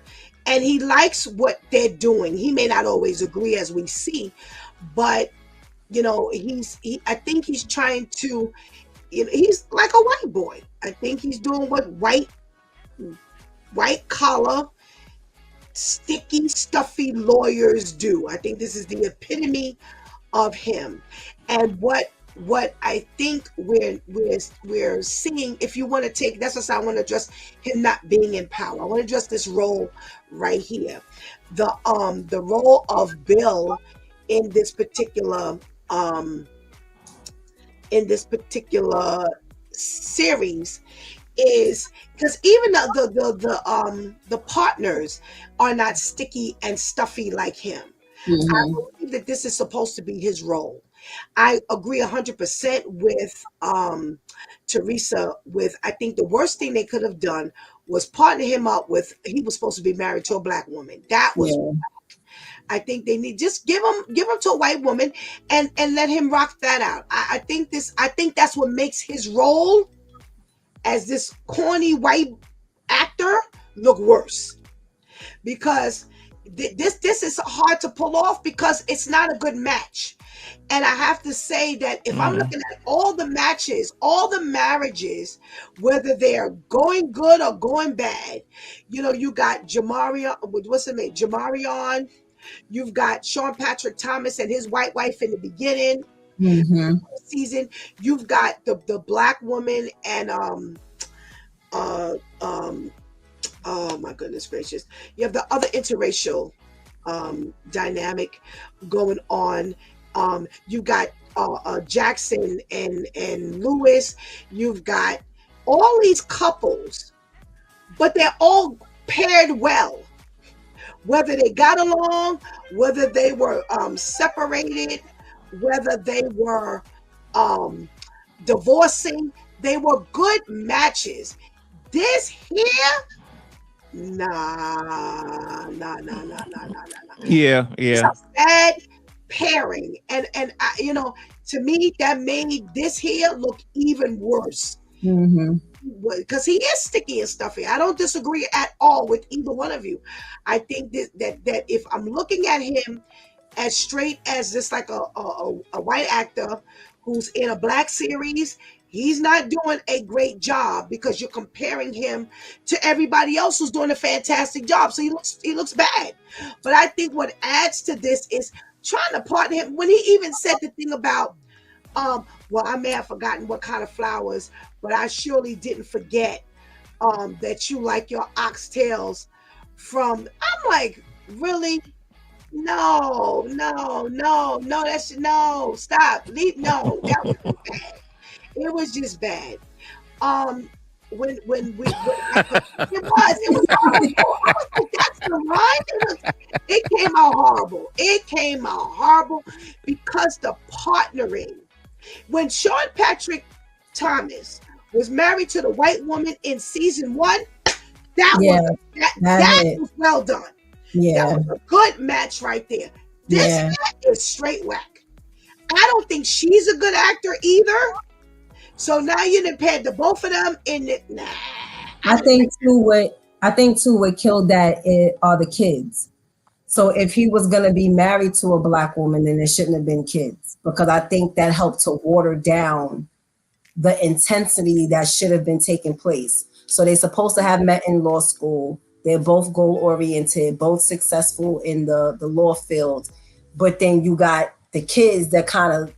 and he likes what they're doing. He may not always agree, as we see, but I think he's trying to, he's like a white boy. I think he's doing what white collar, sticky, stuffy lawyers do. I think this is the epitome of him. And what I think we're seeing, if you want to take, that's what I want to address him not being in Power. I want to address this role right here. The role of Bill in this particular series is because even the partners are not sticky and stuffy like him. I believe that this is supposed to be his role. I agree 100% with Teresa. I think the worst thing they could have done was partner him up with. He was supposed to be married to a black woman. That was. Yeah. I think they need just give him to a white woman and let him rock that out. I think that's what makes his role as this corny white actor look worse, because this is hard to pull off because it's not a good match. And I have to say that if I'm looking at all the matches, all the marriages, whether they're going good or going bad, you got Jamarion, what's her name? Jamarion. You've got Sean Patrick Thomas and his white wife in the beginning season. You've got the black woman and oh my goodness gracious. You have the other interracial dynamic going on. You got Jackson and Lewis. You've got all these couples, but they're all paired well. Whether they got along, whether they were separated, whether they were divorcing, They were good matches. This here, nah. Yeah, It's yeah. a bad pairing, and to me, that made this here look even worse Mm-hmm. because he is sticky and stuffy. I don't disagree at all with either one of you. I think that if I'm looking at him as straight as just like a white actor who's in a black series, he's not doing a great job because you're comparing him to everybody else who's doing a fantastic job. So he looks bad. But I think what adds to this is trying to partner him when he even said the thing about well, I may have forgotten what kind of flowers, but I surely didn't forget that you like your oxtails from. I'm like, really? No, that's no, stop, leave, no, that was bad. It was just bad. It was horrible. I was like, that's the line. It came out horrible. It came out horrible because the partnering. When Sean Patrick Thomas was married to the white woman in season 1, that was well done. Yeah. That was a good match right there. This is straight whack. I don't think she's a good actor either. So now you done paired the both of them in it. Nah. I think too what killed that are the kids. So if he was gonna be married to a black woman, then there shouldn't have been kids, because I think that helped to water down the intensity that should have been taking place. So they're supposed to have met in law school. They're both goal oriented, both successful in the law field. But then you got the kids that kind of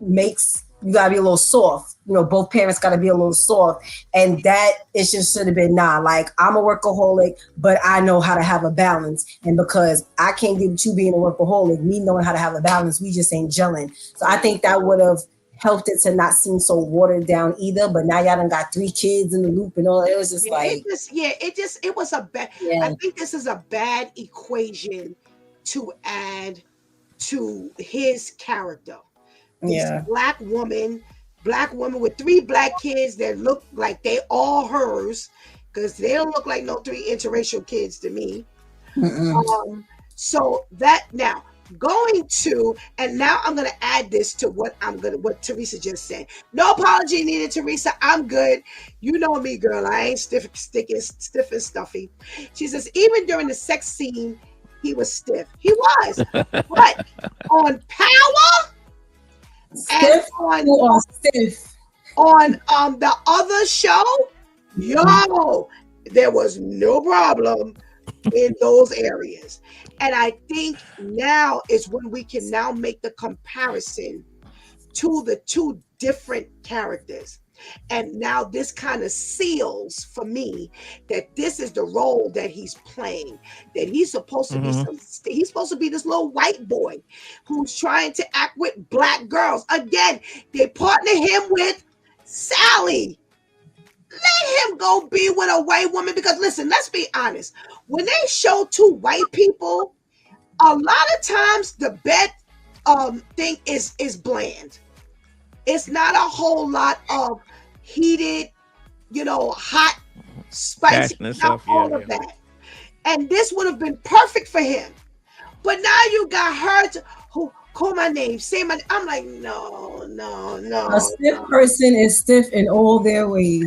makes you gotta be a little soft. Both parents gotta be a little soft. And that it just should have been, like, I'm a workaholic, but I know how to have a balance. And because I can't get with you being a workaholic, me knowing how to have a balance, we just ain't gelling. So I think that would have helped it to not seem so watered down either. But now y'all done got 3 kids in the loop and all. It was just it was a bad. Yeah. I think this is a bad equation to add to his character. This black woman with 3 black kids that look like they all hers, because they don't look like no 3 interracial kids to me. So that now going to, and now I'm going to add this to what Teresa just said. No apology needed, Teresa. I'm good. You know me, girl. I ain't stiff and stuffy. She says, even during the sex scene, he was stiff. He was. But on Power, stiff or stiff on the other show, there was no problem in those areas. And I think now is when we can now make the comparison to the 2 different characters. And now this kind of seals for me that this is the role that he's playing, that he's supposed to be he's supposed to be this little white boy who's trying to act with black girls. Again, they partner him with Sally. Let him go be with a white woman, because listen, let's be honest. When they show 2 white people, a lot of times the bed thing is bland. It's not a whole lot of heated, hot, spicy, all of that. And this would have been perfect for him. But now you got her who call my name, say my name. I'm like, no. A stiff person is stiff in all their ways.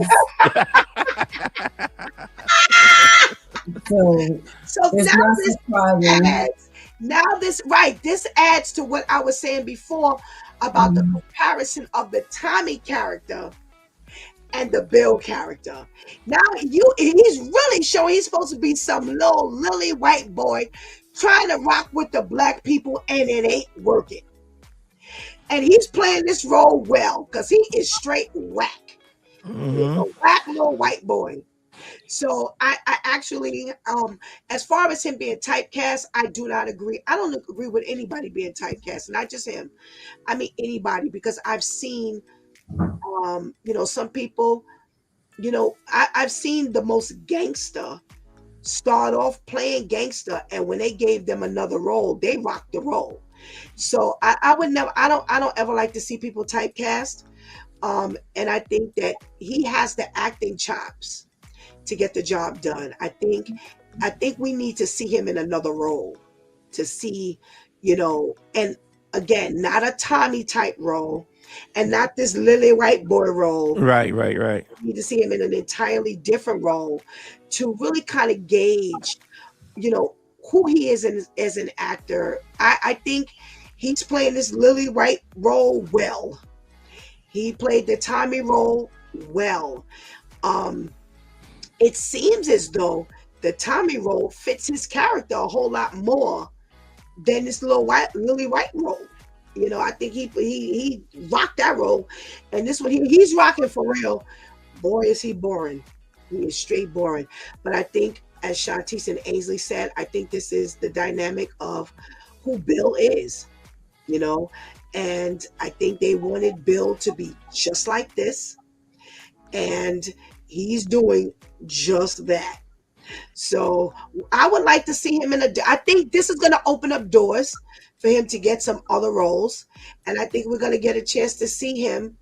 So this adds to what I was saying before about the comparison of the Tommy character and the Bill character. Now he's really showing he's supposed to be some little lily white boy trying to rock with the black people, and it ain't working. And he's playing this role well because he is straight whack. He's a whack little white boy. So I actually, as far as him being typecast, I do not agree. I don't agree with anybody being typecast, not just him. I mean anybody, because I've seen, some people, I've seen the most gangster start off playing gangster, and when they gave them another role, they rocked the role. So I would never, I don't ever like to see people typecast. And I think that he has the acting chops to get the job done. I think we need to see him in another role to see, and again, not a Tommy type role and not this Lily White boy role. Right, right, right. We need to see him in an entirely different role to really kind of gauge, who he is as an actor. I think he's playing this Lily White role well. He played the Tommy role well. It seems as though the Tommy role fits his character a whole lot more than this Lily White role. I think he rocked that role, and this one he's rocking for real. Boy, is he boring. He is straight boring. But I think, as Shantice and Ainsley said, I think this is the dynamic of who Bill is, and I think they wanted Bill to be just like this, and he's doing just that. So I would like to see him I think this is going to open up doors for him to get some other roles, and I think we're going to get a chance to see him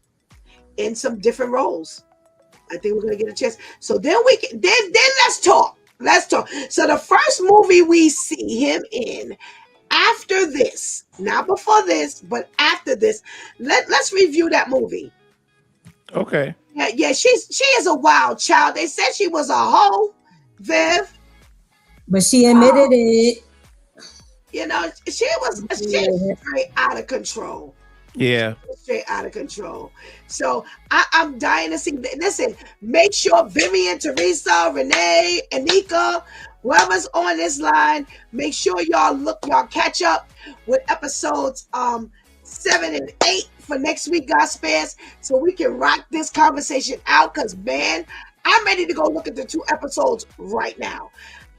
in some different roles. I think we're going to get a chance. So then let's talk. So the first movie we see him in after this, not before this, but after this, let's review that movie. Okay. Yeah, she is a wild child. They said she was a hoe, Viv. But she admitted it. She was straight out of control. Yeah. Straight out of control. So I'm dying to see. Listen, make sure Vivian, Teresa, Renee, Anika, whoever's on this line, make sure y'all catch up with episodes 7 and 8 for next week, God spares, so we can rock this conversation out. Because man, I'm ready to go look at the 2 episodes right now.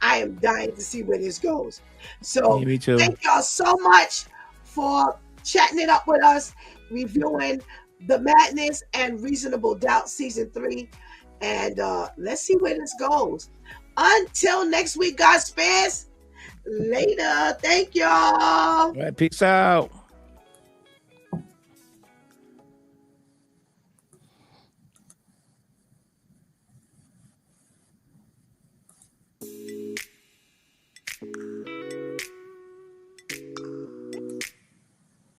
I am dying to see where this goes. So me too. Thank y'all so much for chatting it up with us, reviewing The Madness and Reasonable Doubt season 3, and let's see where this goes. Until next week, God spares. Later. Thank y'all. All right, peace out.